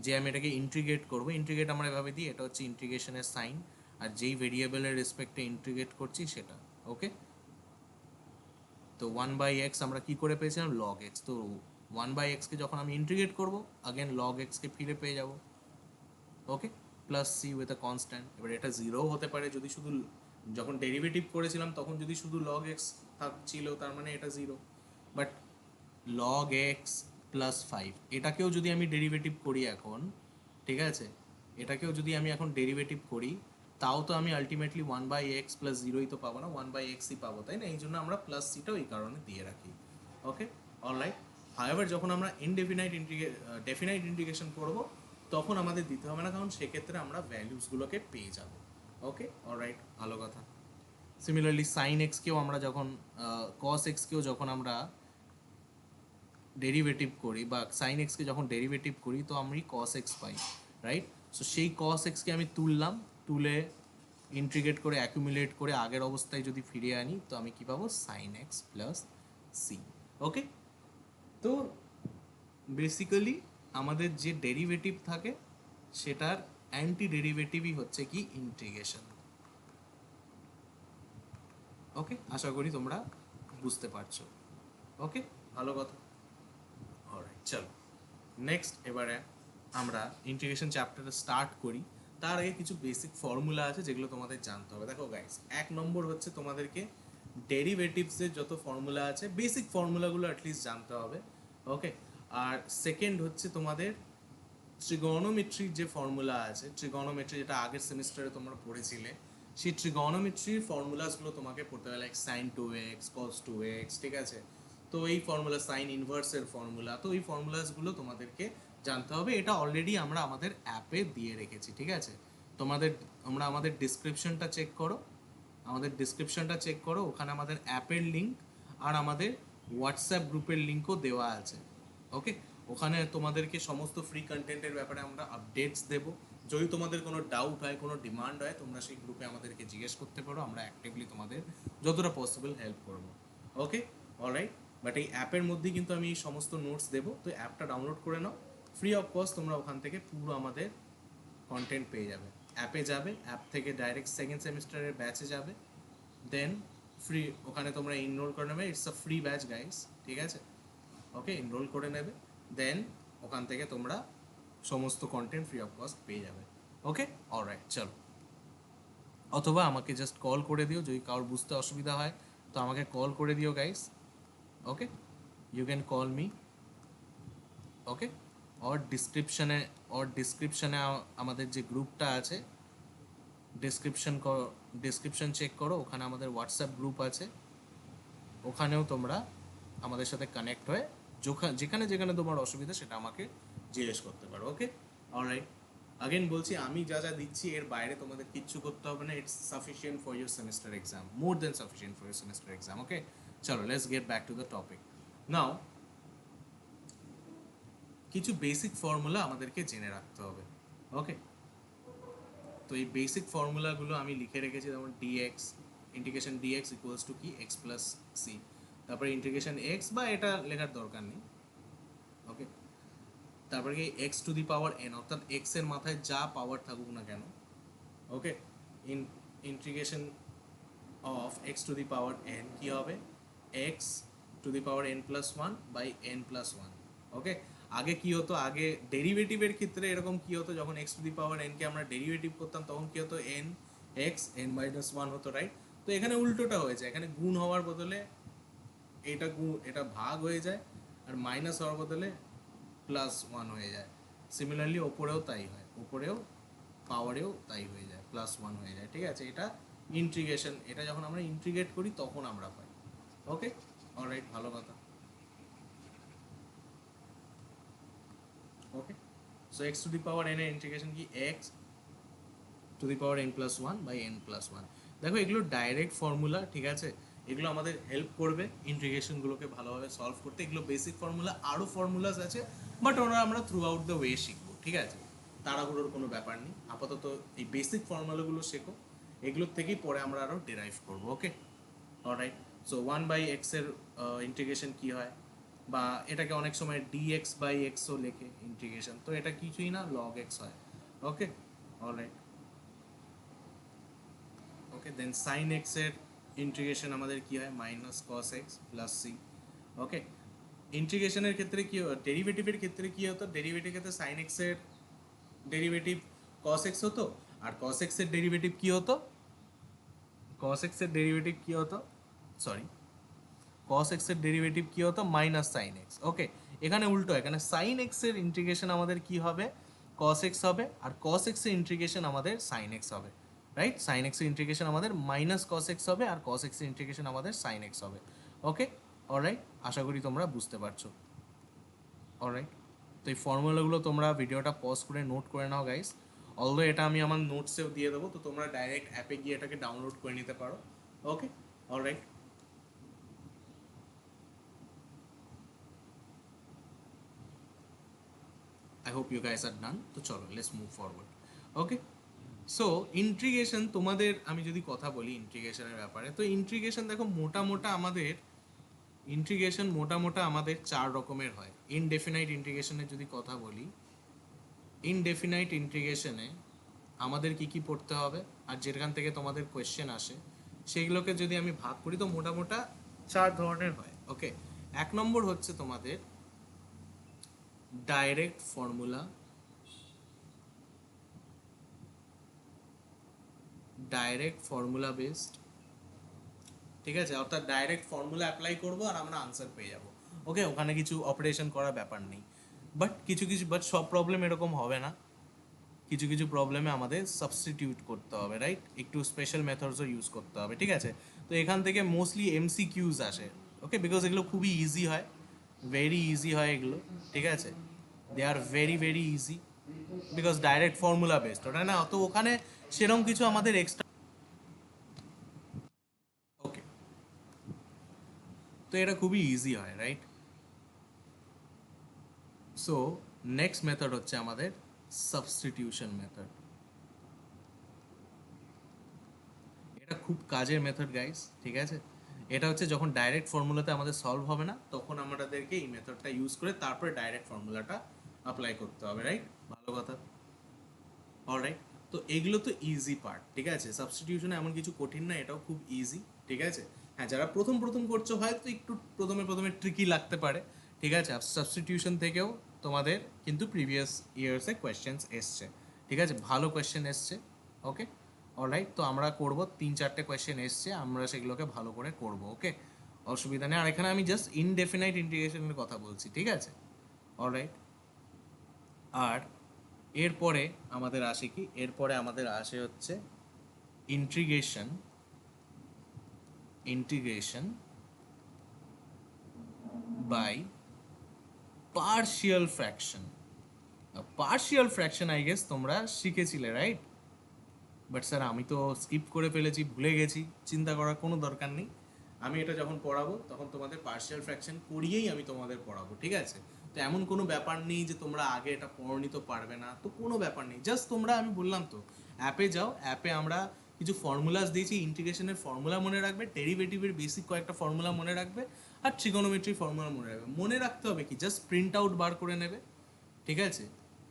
যে আমি এটাকে ইন্টিগ্রেট করবো, ইন্টিগ্রেট আমরা এভাবে দিই, এটা হচ্ছে ইন্টিগ্রেশনের সাইন, আর যেই ভেরিয়েবলের রেসপেক্টে ইন্টিগ্রেট করছি সেটা। ওকে, তো ওয়ান বাই এক্স আমরা কী করে পেয়েছিলাম, লগ এক্স। তো ওয়ান বাই এক্সকে যখন আমি ইন্টিগ্রেট করবো, আগেন লগ এক্সকে ফিরে পেয়ে যাব। Okay, plus C with a constant. এবার এটা জিরোও হতে পারে, যদি শুধু যখন ডেরিভেটিভ করেছিলাম তখন যদি শুধু লগ এক্স থাকছিল, তার মানে এটা zero. But log x plus five, এটাকেও যদি আমি ডেরিভেটিভ করি এখন, ঠিক আছে, এটাকেও যদি আমি এখন ডেরিভেটিভ করি, তাও তো আমি ultimately one by x plus জিরোই তো পাবো না, ওয়ান বাই এক্সই পাবো, তাই না? এই জন্য আমরা প্লাস সিটাও এই কারণে দিয়ে রাখি। ওকে, অলরাইট। হাওয়েভার যখন আমরা ডেফিনাইট ইন্টিগ্রেশন করবো, তখন আমাদের দিতে হবে না, কারণ সেক্ষেত্রে আমরা ভ্যালুসগুলোকে পেয়ে যাব। ওকে, অলরাইট, ভালো কথা। সিমিলারলি সাইন এক্সকেও আমরা যখন, কস এক্সকেও যখন আমরা ডেরিভেটিভ করি, বা সাইন এক্সকে যখন ডেরিভেটিভ করি, তো আমি কস এক্স পাই, রাইট? সো সেই কস এক্সকে আমি তুললাম, তুলে ইন্টিগ্রেট করে অ্যাকুমুলেট করে আগের অবস্থায় যদি ফিরিয়ে আনি, তো আমি কী পাবো, sine x plus C. Okay, তো বেসিক্যালি আমাদের যে ডেরিভেটিভ থাকে সেটার অ্যান্টি ডেরিভেটিভই হচ্ছে কি ইন্টিগ্রেশন। ওকে, আশা করি তোমরা বুঝতে পারছো। ওকে, ভালো কথা। অলরাইট, চলো নেক্সট। এবারে আমরা ইন্টিগ্রেশন চ্যাপ্টারটা স্টার্ট করি। তার আগে কিছু বেসিক ফর্মুলা আছে যেগুলো তোমাদের জানতে হবে। দেখো গাইস, এক নম্বর হচ্ছে তোমাদেরকে ডেরিভেটিভসের যত ফর্মুলা আছে, বেসিক ফর্মুলাগুলো অ্যাটলিস্ট জানতে হবে। ওকে, আর সেকেন্ড হচ্ছে তোমাদের ট্রিগনোমেট্রির যে ফর্মুলা আছে, ট্রিগনোমেট্রি যেটা আগের সেমিস্টারে তোমরা পড়েছিলে, সেই ট্রিগনোমেট্রির ফর্মুলাসগুলো তোমাকে পড়তে হবে, লাইক সাইন টু এক্স, কস টু এক্স, ঠিক আছে? তো এই ফর্মুলা, সাইন ইনভার্সের ফর্মুলা, তো এই ফর্মুলাসগুলো তোমাদেরকে জানতে হবে। এটা অলরেডি আমরা আমাদের অ্যাপে দিয়ে রেখেছি, ঠিক আছে? তোমরা আমাদের ডিসক্রিপশনটা চেক করো, আমাদের ডিসক্রিপশনটা চেক করো, ওখানে আমাদের অ্যাপের লিঙ্ক আর আমাদের হোয়াটসঅ্যাপ গ্রুপের লিঙ্কও দেওয়া আছে। ওকে, ওখানে তোমাদেরকে সমস্ত ফ্রি কন্টেন্টের ব্যাপারে আমরা আপডেটস দেবো। যদি তোমাদের কোনো ডাউট হয়, কোনো ডিমান্ড হয়, তোমরা সেই গ্রুপে আমাদেরকে জিজ্ঞেস করতে পারো, আমরা অ্যাক্টিভলি তোমাদের যতটা পসিবল হেল্প করবো। Okay, alright. বাট এই অ্যাপের মধ্যেই কিন্তু আমি সমস্ত নোটস দেবো, তো অ্যাপটা ডাউনলোড করে নাও, ফ্রি অফ কস্ট। তোমরা ওখান থেকে পুরো আমাদের কন্টেন্ট পেয়ে যাবে। অ্যাপে যাবে, অ্যাপ থেকে ডাইরেক্ট সেকেন্ড সেমিস্টারের ব্যাচে যাবে, দেন ফ্রি, ওখানে তোমরা এনরোল করে নেবে। It's a free batch guys, ঠিক আছে? ওকে, এনরোল করে নেবে, দেন ওখান থেকে তোমরা সমস্ত কন্টেন্ট ফ্রি অফ কস্ট পেয়ে যাবে। ওকে, অলরাইট, চলো। অথবা আমাকে জাস্ট কল করে দিও যদি কারোর বুঝতে অসুবিধা হয়, তো আমাকে কল করে দিও guys, okay, you can call me, okay. Or ডিসক্রিপশনে আমাদের যে গ্রুপটা আছে, ডিসক্রিপশন চেক করো, ওখানে আমাদের হোয়াটসঅ্যাপ গ্রুপ আছে, ওখানেও তোমরা আমাদের সাথে কানেক্ট হয়ে যেখানে যেখানে তোমার অসুবিধা সেটা আমাকে জিজ্ঞেস করতে পারো, ওকে। অলরাইট, আগেন বলছি, আমি যা যা দিচ্ছি এর বাইরে তোমাদের কিচ্ছু করতে হবে না, it's sufficient for your semester exam, more than sufficient for your semester exam, okay. চলো, let's get back to the topic now. কিছু বেসিক ফর্মুলা আমাদেরকে জেনে রাখতে হবে, ওকে। তো এই বেসিক ফর্মুলাগুলো আমি লিখে রেখেছি, যেমন dx, integration dx equals to কি, এক্স প্লাস সি, তারপরে ইন্টিগ্রেশন এক্স, বা এটা লেখার দরকার নেই, ওকে। তারপরে কি x to the power n, অর্থাৎ এক্স এর মাথায় যা পাওয়ার থাকুক না কেন, okay, in integration of x to the power n কী হবে, x to the power n plus one by n plus one, okay. আগে কি হতো, আগে ডেরিভেটিভের ক্ষেত্রে এরকম কি হতো, যখন এক্স টু দি পাওয়ার এনকে আমরা ডেরিভেটিভ করতাম তখন কি হতো, n x n minus one হতো, রাইট। তো এখানে উল্টোটা হয়েছে, এখানে গুণ হওয়ার বদলে এটা ভাগ হয়ে যায়, আর মাইনাস হওয়ার বদলে প্লাস ওয়ান হয়ে যায়। সিমিলারলি ওপরেও তাই হয়, ওপরেও পাওয়ারেও তাই হয়ে যায়, প্লাস ওয়ান হয়ে যায়, ঠিক আছে। এটা ইন্টিগ্রেশন, এটা যখন আমরা ইন্টিগ্রেট করি তখন আমরা পাই, ওকে। অলরাইট, ভালো কথা, okay. So x to the power n এর ইন্টিগ্রেশন কি, x to the power n plus one by n plus one. দেখো এগুলো ডাইরেক্ট ফর্মুলা, ঠিক আছে, এগুলো আমাদের হেল্প করবে ইন্টিগ্রেশনগুলোকে ভালোভাবে সলভ করতে। এগুলো বেসিক ফর্মুলা, আরও ফর্মুলাস আছে, বাট ওরা আমরা থ্রু আউট দ্য ওয়ে শিখবো, ঠিক আছে। তাড়াহুড়োর কোনো ব্যাপার নেই, আপাতত এই বেসিক ফর্মুলাগুলো শেখো, এগুলোর থেকেই পরে আমরা আরও ডেরাইভ করবো, okay. Alright, so one by এক্সের ইন্টিগ্রেশন কী হয়, বা এটাকে অনেক সময় ডিএক্স বাই এক্সও লেখে ইন্টিগ্রেশন, তো এটা কিছুই না, লগ এক্স হয়, okay. Alright, okay. Then sine x এর ইন্টিগ্রেশন আমাদের কি হয়, minus cos x plus C, okay. ইন্টিগ্রেশনের ক্ষেত্রে কি, ডেরিভেটিভের ক্ষেত্রে কি হতো, ডেরিভেটিভ ক্ষেত্রে সাইন এক্স এর ডেরিভেটিভ কস এক্স হতো, আর কস এক্স এর ডেরিভেটিভ কি হতো, কস এক্স এর ডেরিভেটিভ কি হতো, সরি, কস এক্স এর ডেরিভেটিভ কি হতো, মাইনাস সাইন এক্স, ওকে। এখানে উল্টো, এখানে সাইন এক্স এর ইন্টিগ্রেশন আমাদের কি হবে, কস এক্স হবে, আর কস এক্স এর ইন্টিগ্রেশন আমাদের সাইন এক্স হবে, রাইট। সাইন এক্স এর ইন্টিগ্রেশন আমাদের মাইনাস কস এক্স হবে, আর কস এক্স এর ইন্টিগ্রেশন আমাদের সাইন এক্স হবে, ওকে। অলরাইট, আশা করি তোমরা বুঝতে পারছো, অলরাইট। তো এই ফর্মুলাগুলো তোমরা ভিডিওটা পজ করে নোট করে নাও গাইস, অলদো এটা আমি আমার নোটসেও দিয়ে দেবো, তো তোমরা ডাইরেক্ট অ্যাপে গিয়ে এটাকে ডাউনলোড করে নিতে পারো, okay. Alright, I hope you guys are done. তো চলো, let's move forward. Okay, so integration তোমাদের আমি যদি কথা বলি ইন্টিগ্রেশনের ব্যাপারে, তো ইন্টিগ্রেশন দেখো মোটা মোটা আমাদের চার রকমের হয়। ইনডেফিনাইট ইন্টিগ্রেশনের যদি কথা বলি, ইনডেফিনাইট ইন্টিগ্রেশনে আমাদের কি কি পড়তে হবে, আর যেখান থেকে তোমাদের কোয়েশ্চেন আসে সেগুলোকে যদি আমি ভাগ করি, তো মোটা চার ধরনের হয়, ওকে। এক নম্বর হচ্ছে তোমাদের direct formula, direct formula based, ঠিক আছে, অর্থাৎ ডাইরেক্ট ফর্মুলা অ্যাপ্লাই করবো আর আমরা আনসার পেয়ে যাবো, ওকে। ওখানে কিছু অপারেশন করার ব্যাপার নেই, বাট সব প্রবলেম এরকম হবে না, কিছু কিছু প্রবলেমে আমাদের সাবস্টিটিউট করতে হবে, রাইট, একটু স্পেশাল মেথডসও ইউজ করতে হবে, ঠিক আছে। তো এখান থেকে মোস্টলি এমসিকিউজ আসে, ওকে, বিকজ এগুলো খুবই ইজি হয়, ভেরি ইজি হয় এগুলো, ঠিক আছে, they are very very easy, because direct formula based ওটা না, তো ওখানে সেরকম কিছু আমাদের এক্সট্রা, ওকে। তো এটা খুবই ইজি হয়, রাইট। সো নেক্সট মেথড হচ্ছে আমাদের সাবস্টিটিউশন মেথড, এটা খুব কাজের মেথড গাইস, ঠিক আছে। এটা হচ্ছে যখন ডাইরেক্ট ফর্মুলাতে আমাদের সলভ হবে না, তখন আমাদেরকে এই মেথডটা ইউজ করে তারপরে ডাইরেক্ট ফর্মুলাটা অ্যাপ্লাই করতে হবে, রাইট, ভালো কথা। অলরাইট, তো এগুলো তো ইজি পার্ট, ঠিক আছে, সাবস্টিটিউশনে এমন কিছু কঠিন না, এটাও খুব ইজি, ঠিক আছে। হ্যাঁ, যারা প্রথম প্রথম করছো হয়তো একটু প্রথমে প্রথমে ট্রিকি লাগতে পারে, ঠিক আছে। সাবস্টিটিউশন থেকেও তোমাদের কিন্তু প্রিভিয়াস ইয়ার্সে কোয়েশ্চেন্স এসছে, ঠিক আছে, ভালো কোয়েশ্চেন এসছে, ওকে। অলরাইট, তো আমরা করব 3-4টে কোয়েশ্চেন এসছে, আমরা সেগুলোকে ভালো করে করব। ওকে, অসুবিধা নেই। আর এখানে আমি জাস্ট ইনডেফিনাইট ইন্টিগ্রেশনের কথা বলছি, ঠিক আছে? অলরাইট, আর এরপরে আমাদের আসে কি, এরপরে আমাদের আসে হচ্ছে integration, integration by partial fraction. Partial fraction I guess তোমরা শিখেছিলে, রাইট? বাট স্যার আমি তো স্কিপ করে ফেলেছি, ভুলে গেছি। চিন্তা করার কোনো দরকার নেই, আমি এটা যখন পড়াবো তখন তোমাদের পার্শিয়াল ফ্র্যাকশন করিয়েই আমি তোমাদের পড়াবো, ঠিক আছে? তো এমন কোনো ব্যাপার নেই যে তোমরা আগে এটা পড়নি তো পারবে না, তো কোনো ব্যাপার নেই। জাস্ট তোমরা, আমি বললাম তো, অ্যাপে যাও, অ্যাপে আমরা কিছু ফর্মুলাস দিয়েছি, ইন্টিগ্রেশনের ফর্মুলা মনে রাখবে, ডেরিভেটিভের বেসিক কয়েকটা ফর্মুলা মনে রাখবে, আর ট্রিগোনোমেট্রি ফর্মুলা মনে রাখবে। মনে রাখতে হবে কি, জাস্ট প্রিন্ট আউট বার করে নেবে, ঠিক আছে?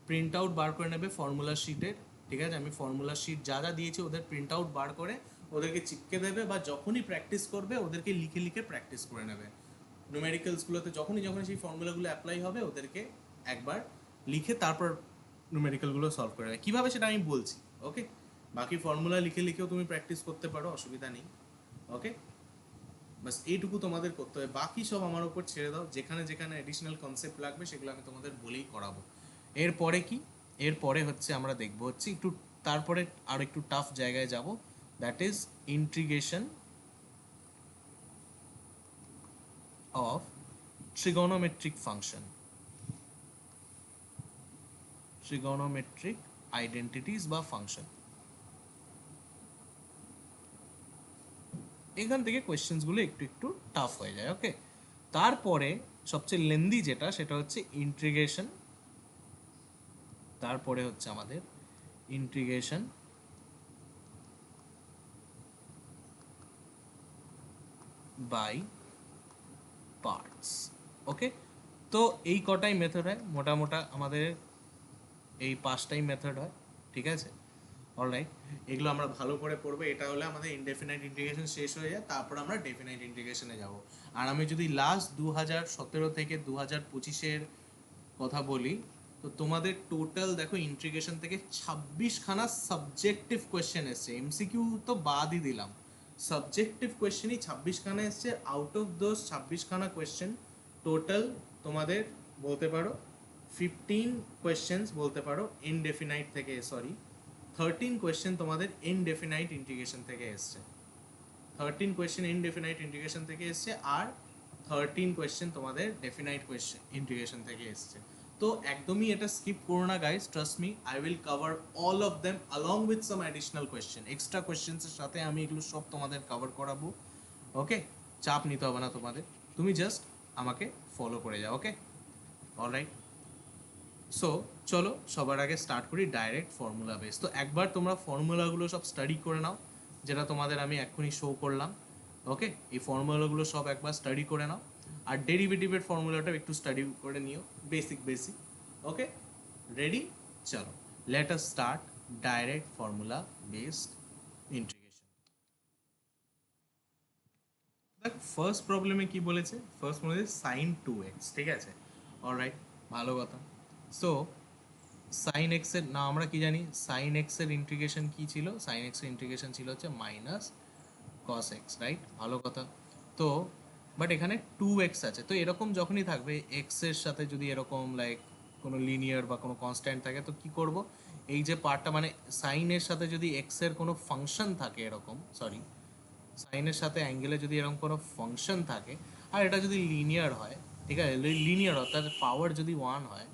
প্রিন্ট আউট বার করে নেবে ফর্মুলা শিটের, ঠিক আছে? আমি ফর্মুলা শিট যা যা দিয়েছি ওদের প্রিন্ট আউট বার করে ওদেরকে চিপকে দেবে, বা যখনই প্র্যাকটিস করবে ওদেরকে লিখে লিখে প্র্যাকটিস করে নেবে। নিউমেরিক্যালসগুলোতে যখনই যখনই সেই ফর্মুলাগুলো অ্যাপ্লাই হবে ওদেরকে একবার লিখে তারপর নিউমেরিক্যালগুলো সলভ করে নেবে। কীভাবে সেটা আমি বলছি, ওকে? বাকি ফর্মুলা লিখে লিখেও তুমি প্র্যাকটিস করতে পারো, অসুবিধা নেই। ওকে, বাস এইটুকু তোমাদের করতে হবে, বাকি সব আমার উপর ছেড়ে দাও। যেখানে যেখানে অ্যাডিশনাল কনসেপ্ট লাগবে সেগুলো আমি তোমাদের বলেই করাবো। এরপরে কি, এরপরে হচ্ছে আমরা দেখবো হচ্ছে একটু, তারপরে আর একটু টাফ জায়গায় যাব, that is integration of trigonometric function, trigonometric identities বা ফাংশন। এখান থেকে কোয়েশ্চেন্সগুলো একটু একটু টাফ হয়ে যায়। ওকে, তারপরে সবচেয়ে লেন্দি যেটা, সেটা হচ্ছে ইন্টিগ্রেশন, তারপরে হচ্ছে আমাদের ইন্টিগ্রেশন বাই পার্টস। ওকে, তো এই কটাই মেথড হয় মোটামোটা, আমাদের এই 5টাই মেথড হয়, ঠিক আছে? অলরাইট, এগুলো আমরা ভালো করে পড়বো। এটা হলে আমাদের ইনডেফিনাইট ইন্টিগ্রেশন শেষ হয়ে যায়, তারপর আমরা ডেফিনাইট ইন্টিগ্রেশনে যাব। আর আমি যদি লাস্ট 2017 থেকে 2025-এর কথা বলি, তো তোমাদের টোটাল দেখো ইন্টিগ্রেশন থেকে 26খানা সাবজেক্টিভ কোয়েশ্চেন এসছে, এমসিকিউ তো বাদই দিলাম, সাবজেক্টিভ কোয়েশ্চেনই 26খানা এসছে। আউট অফ দোজ 26খানা কোয়েশ্চেন টোটাল তোমাদের বলতে পারো 15 কোয়েশ্চেন্স বলতে পারো ইনডেফিনাইট থেকে, সরি 13 কোয়েশ্চেন তোমাদের ইনডেফিনাইট ইন্টিগ্রেশন থেকে এসছে। 13 কোয়েশ্চেন ইনডেফিনাইট ইন্টিগ্রেশন থেকে এসছে, আর 13 কোয়েশ্চেন তোমাদের ডেফিনাইট কোয়েশ্চেন ইন্টিগ্রেশন থেকে এসছে। তো একদমই এটা স্কিপ করো না guys, trust me, I will cover all of them along with some additional question, extra কোয়েশ্চেন্সের সাথে আমি এগুলো সব তোমাদের কভার করাবো। ওকে, চাপ নিতে হবে না তোমাদের, তুমি জাস্ট আমাকে ফলো করে যাও। ওকে, অলরাইট, সো চলো সবার আগে স্টার্ট করি ডাইরেক্ট ফর্মুলা বেস। তো একবার তোমরা ফর্মুলাগুলো সব স্টাডি করে নাও, যেটা তোমাদের আমি এক্ষুনি শো করলাম। ওকে, এই ফর্মুলাগুলো সব একবার স্টাডি করে নাও, আর ডেরিভেটিভের ফর্মুলাটাও একটু স্টাডি করে নিও, বেসিক বেসিক। ওকে, রেডি? চলো, late us start direct formula based integration. দেখ ফার্স্ট প্রবলেমে কি বলেছে, ফার্স্ট বলেছে সাইন 2x, ঠিক আছে? অলরাইট, ভালো কথা। সো সাইন এক্সের না, আমরা কি জানি সাইন এক্সের ইন্টিগ্রেশন কি ছিল, সাইন এক্সের ইন্টিগ্রেশন ছিল হচ্ছে মাইনাস কস এক্স, রাইট? ভালো কথা। তো বাট এখানে 2x আছে, তো এরকম যখনই থাকবে এক্সের সাথে যদি এরকম লাইক কোনো লিনিয়ার বা কোনো কনস্ট্যান্ট থাকে, তো কি করব, এই যে পার্টটা মানে সাইনের সাথে যদি এক্সের কোনো ফাংশন থাকে এরকম, সরি, সাইনের সাথে অ্যাঙ্গেলে যদি এরকম কোনো ফাংশন থাকে, আর এটা যদি লিনিয়ার হয়, ঠিক আছে, লিনিয়ার অর্থাৎ পাওয়ার যদি 1 হয়,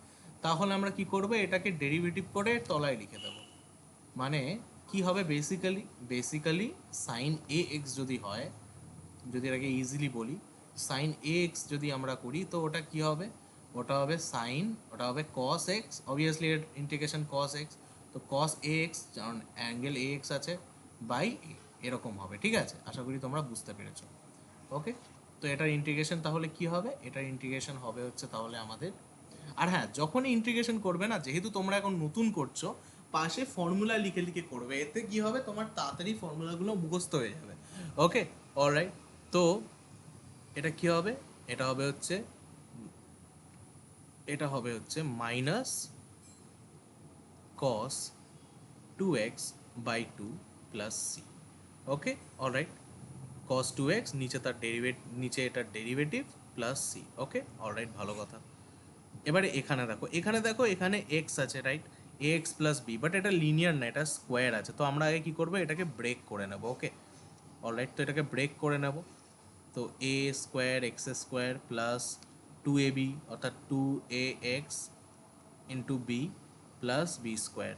তাহলে আমরা কি করব, এটাকে ডেরিভেটিভ করে তলায় লিখে দেবো। মানে কি হবে, বেসিক্যালি বেসিক্যালি সাইন এ এক্স যদি হয়, যদি এটাকে ইজিলি বলি, সাইন এ এক্স যদি আমরা করি, তো ওটা কি হবে, ওটা হবে সাইন, ওটা হবে কস এক্স, অবভিয়াসলি এর ইন্টিগ্রেশন কস এক্স, তো কস এ এক্স, কারণ অ্যাঙ্গেল এ এক্স আছে, বাই এরকম হবে, ঠিক আছে? আশা করি তোমরা বুঝতে পেরেছো। ওকে, তো এটার ইন্টিগ্রেশন তাহলে কি হবে, এটার ইন্টিগ্রেশন হবে হচ্ছে তাহলে আমাদের, আর হ্যাঁ যখনই ইন্টিগ্রেশন করবে না, যেহেতু তোমরা এখন নতুন করছো, পাশে ফর্মুলা লিখে লিখে করবে, এতে কি হবে, তোমার তাড়াতাড়ি ফর্মুলাগুলো মুখস্থ হয়ে যাবে। ওকে, অলরাইট, তো এটা কি হবে, এটা হবে হচ্ছে, এটা হবে হচ্ছে minus cos 2x by 2 plus C. Okay, alright, cos 2x নিচে তার নিচে এটার derivative plus C. Okay, alright, ভালো কথা। এবারে এখানে দেখো এখানে এক্স আছে, right, a x plus b, but এটা লিনিয়ার না, এটা স্কোয়ার আছে। তো আমরা আগে কী করবো, এটাকে ব্রেক করে নেবো। ওকে, অলরাইট, তো এটাকে ব্রেক করে নেব। তো a square x square plus 2ab অর্থাৎ 2ax into b plus b square,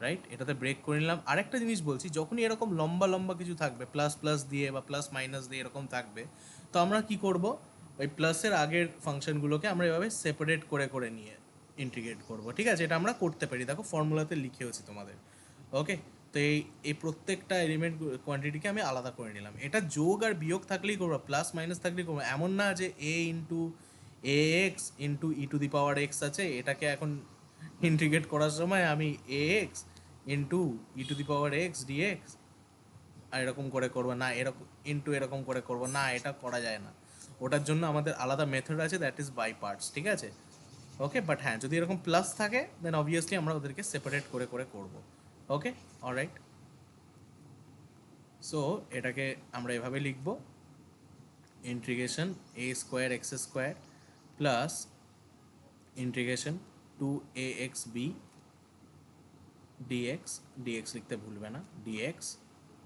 right, এটাতে ব্রেক করে নিলাম। আরেকটা জিনিস বলছি, যখনই এরকম লম্বা লম্বা কিছু থাকবে প্লাস প্লাস দিয়ে বা প্লাস মাইনাস দিয়ে এরকম থাকবে, তো আমরা কি করব, ওই প্লাসের আগের ফাংশনগুলোকে আমরা এভাবে সেপারেট করে করে নিয়ে ইন্টিগ্রেট করব। ঠিক আছে, এটা আমরা করতে পারি, দেখো ফর্মুলাতে লিখেওছি তোমাদের। ওকে, তো এই প্রত্যেকটা এলিমেন্ট কোয়ান্টিটিকে আমি আলাদা করে নিলাম। এটা যোগ আর বিয়োগ থাকলেই করবো, প্লাস মাইনাস থাকলেই করবো, এমন না যে a into a x into e to the power x আছে, এটাকে এখন ইন্টিগ্রেট করার সময় আমি a x into e to the power x dx আর এরকম করে করবো না, এরকম ইন্টু এরকম করে করবো না, এটা করা যায় না। ওটার জন্য আমাদের আলাদা মেথড আছে, দ্যাট ইজ বাই পার্টস। ঠিক আছে, ওকে, বাট হ্যাঁ, যদি এরকম প্লাস থাকে দেন অবভিয়াসলি আমরা ওদেরকে সেপারেট করে করে করবো। ওকে, অলরাইট, সো এটাকে আমরা এভাবে লিখব, integration a square x square plus integration 2axb dx, dx লিখতে ভুলবে না, dx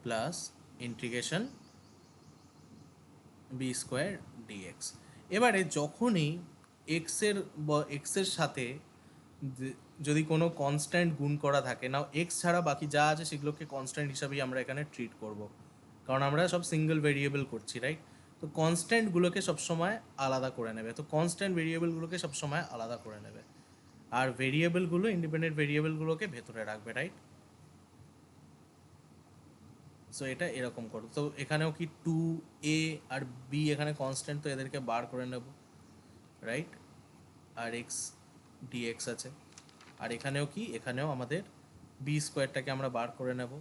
plus integration b square dx. এবারে যখনই এক্সের সাথে যদি কোনো কনস্ট্যান্ট গুণ করা থাকে না, এক্স ছাড়া বাকি যা আছে সেগুলোকে কনস্ট্যান্ট হিসাবেই আমরা এখানে ট্রিট করব, কারণ আমরা সব সিঙ্গেল ভেরিয়েবল করছি, রাইট। তো কনস্ট্যান্টগুলোকে সবসময় আলাদা করে নেবে, তো কনস্ট্যান্ট ভেরিয়েবলগুলোকে সবসময় আলাদা করে নেবে, আর ভেরিয়েবলগুলো ইন্ডিপেন্ডেন্ট ভেরিয়েবলগুলোকে ভেতরে রাখবে, রাইট। সো এটা এরকম করো। তো এখানেও কি 2a আর b এখানে কনস্ট্যান্ট, তো এদেরকে বার করে নেব, রাইট, আর এক্স ডিএক্স আছে। আর এখানেও কি, এখানেও আমাদের বি স্কোয়ারটাকে আমরা বার করে নেব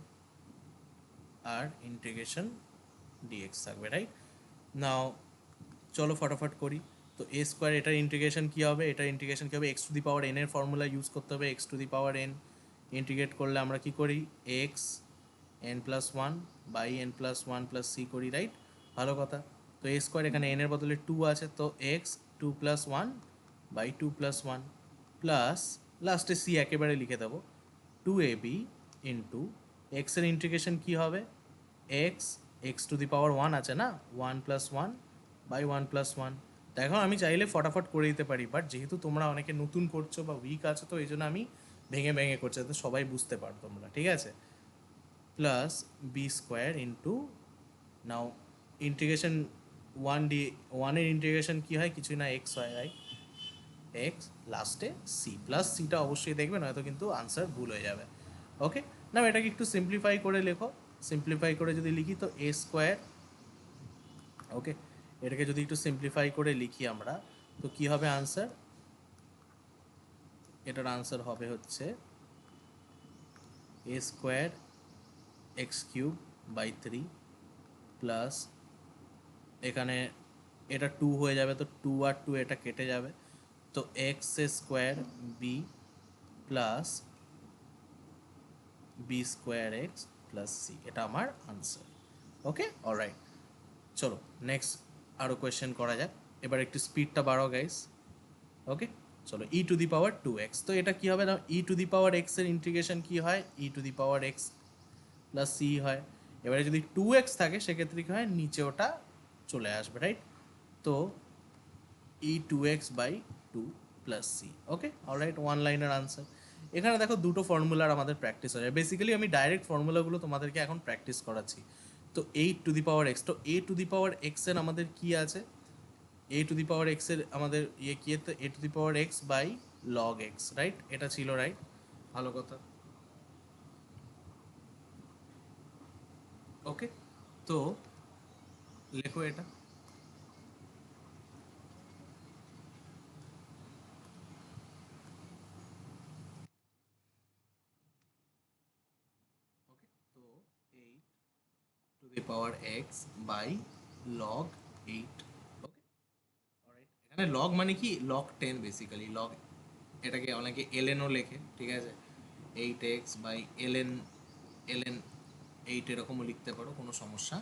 আর ইন্টিগ্রেশন ডিএক্স থাকবে, রাইট। নাও চলো ফটাফট করি। তো এ স্কোয়ার এটার ইন্টিগ্রেশন কী হবে, এটার ইন্টিগ্রেশন কী হবে, x to the power n এর ফর্মুলা ইউজ করতে হবে। X to the power n integrate করলে আমরা কি করি, x n plus one by n plus one plus C করি, রাইট, ভালো কথা। তো এ স্কোয়ার এখানে এন এর বদলে 2 আছে, তো x 2 plus one by 2 plus one plus লাস্টে সি একেবারে লিখে দেবো 2ab ইন্টু এক্সের ইন্টিগ্রেশন কী হবে, x x to the power one আছে না, 1 plus one by 1 plus one. দেখো আমি চাইলে ফটাফট করে দিতে পারি, বাট যেহেতু তোমরা অনেকে নতুন করছো বা উইক আছো, তো এই জন্য আমি ভেঙে ভেঙে করছি যাতে সবাই বুঝতে পারো তোমরা। ঠিক আছে, প্লাস বি স্কোয়ার ইন্টু, নাও ইন্টিগ্রেশন ওয়ানের ইন্টিগ্রেশন কী হয়, কিছুই না, এক্স হয়, রাইট, এক্স লাস্টে সি, প্লাস সিটা অবশ্যই দেখবে, নয়তো কিন্তু আনসার ভুল হয়ে যাবে। ওকে, না এটাকে একটু সিম্পলিফাই করে লেখো, সিম্পলিফাই করে যদি লিখি তো এ স্কোয়ার, ওকে, এটাকে যদি একটু সিম্পলিফাই করে লিখি আমরা, তো কি হবে আনসার, এটার আনসার হবে হচ্ছে a square x cube by 3 plus এখানে এটা 2 হয়ে যাবে, তো 2 আর 2 এটা কেটে যাবে, তো x square b plus b square x plus C, এটা আমার আনসার। ওকে, অলরাইট, চলো নেক্সট আরও কোয়েশ্চেন করা যাক। এবার একটু স্পিডটা বাড়াও গাইস। ওকে, চলো ই টু দি পাওয়ার 2x, তো এটা কী হবে না, ই টু দি পাওয়ার এক্সের ইন্টিগ্রেশন কী হয়, e to the power x plus c হয়। এবারে যদি 2x থাকে সেক্ষেত্রে কী হয়, নিচে ওটা চলে আসবে, রাইট, তো e 2x by 2 plus C. Okay, alright, one লাইনের আনসার। এখানে দেখো দুটো ফর্মুলার আমাদের প্র্যাকটিস হয়ে যায়, বেসিক্যালি আমি ডাইরেক্ট ফর্মুলাগুলো তোমাদেরকে এখন প্র্যাকটিস করাচ্ছি। তো এই টু দি পাওয়ার এক্স, তো এ টু দি পাওয়ার এক্সের আমাদের কী আছে, এ টু দি পাওয়ার এক্সের আমাদের ইয়ে কী, তো e to the power x by log x, right, এটা ছিল, রাইট, ভালো কথা। ওকে, তো লেখো এটা। ওকে, তো 8 to the power x by log 8। Okay, alright, এখানে লগ মানে কি, লগ 10 বেসিক্যালি, লগ, এটাকে অনেকে এলএনও লেখে, ঠিক আছে, 8x বাই এলএন, এলএন 8 এরকমও লিখতে পারো, কোনো সমস্যা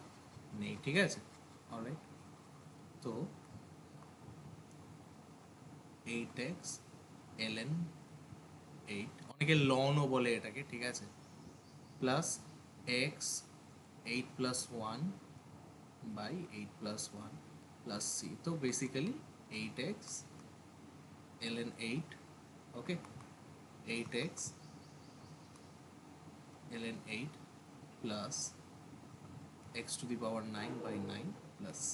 নেই, ঠিক আছে। অলরাইট, তো 8x ln 8, অনেকে লনও বলে এটাকে, ঠিক আছে, plus x 8 plus 1 by 8 plus 1 plus C. তো basically 8x ln 8, okay, 8x ln 8 plus x to the power 9 by 9 plus c.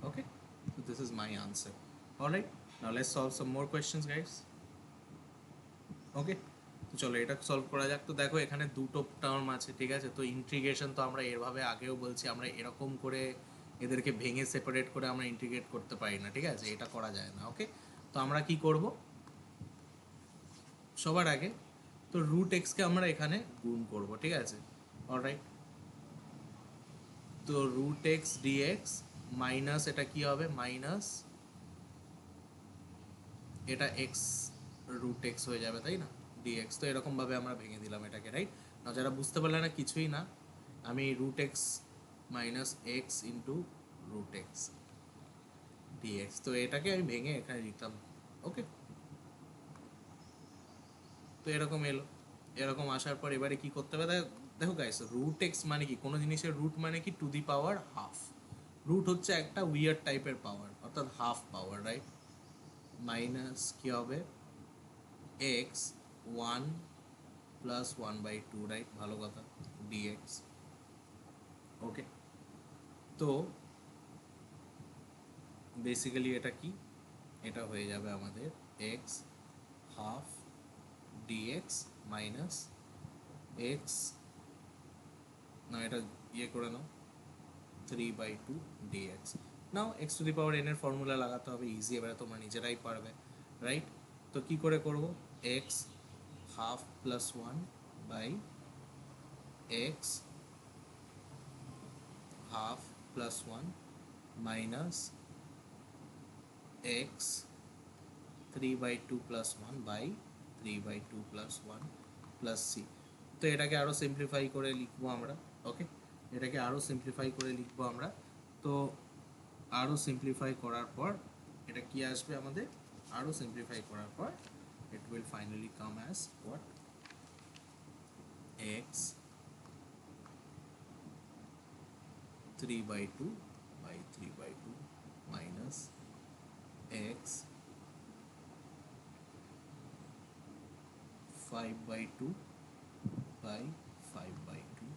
Okay, so this is my answer. All right, now let's solve some more questions, guys. Okay, তো চলো এটা solve করা যাক। তো দেখো এখানে দুটো term আছে, ঠিক আছে। তো ইন্টিগ্রেশন তো আমরা এরভাবে আগেও বলছি, আমরা এরকম করে এদেরকে ভেঙে সেপারেট করে আমরা ইন্টিগ্রেট করতে পারি না, ঠিক আছে, এটা করা যায় না। ওকে, তো আমরা কি করব, সবার আগে তো রুট এক্সকে আমরা এখানে গুণ করব, ঠিক আছে। অলরাইট, তো রুট এক্স ডিএক্স মাইনাস এটা কি হবে, মাইনাস এটা এক্স রুট এক্স হয়ে যাবে, তাই না, ডিএক্স। তো এরকমভাবে আমরা ভেঙে দিলাম এটাকে, রাইট। না যারা বুঝতে পারলে না, কিছুই না, আমি root x minus x into root x dx, তো এটাকে আমি ভেঙে এখানে লিখলাম। ওকে, তো এরকম এলো। এরকম আসার পর এবারে কি করতে হবে, দেখো গাইস, রুট এক্স মানে কি, কোনো জিনিসের রুট মানে কি, to the power half. Root হচ্ছে একটা উইয়ার্ড টাইপের পাওয়ার, অর্থাৎ হাফ পাওয়ার, রাইট। মাইনাস কি হবে, এক্স 1 প্লাস 1/2, রাইট, ভালো কথা, ডিএক্স। ওকে, তো বেসিক্যালি এটা কি, এটা হয়ে যাবে আমাদের x half dx minus x, না এটা ইয়ে করে নাও, 3/2 ডিএক্স। নাও x to the power n এর ফর্মুলা লাগাতে হবে, ইজি, এবারে তোমরা নিজেরাই পারবে, রাইট। তো কি করে করব, x half plus 1 by x half plus 1 minus x 3/2 plus 1 by 3/2 plus 1 plus C. তো এটাকে আরও সিম্পলিফাই করে লিখবো আমরা। ওকে, এটাকে আরও সিম্পলিফাই করে লিখবো আমরা। তো আরও সিম্পলিফাই করার পর এটা কি আসবে আমাদের, আরও সিম্পলিফাই করার পর it will finally come as what, x 3/2 by 3/2 minus x 5/2 by 5/2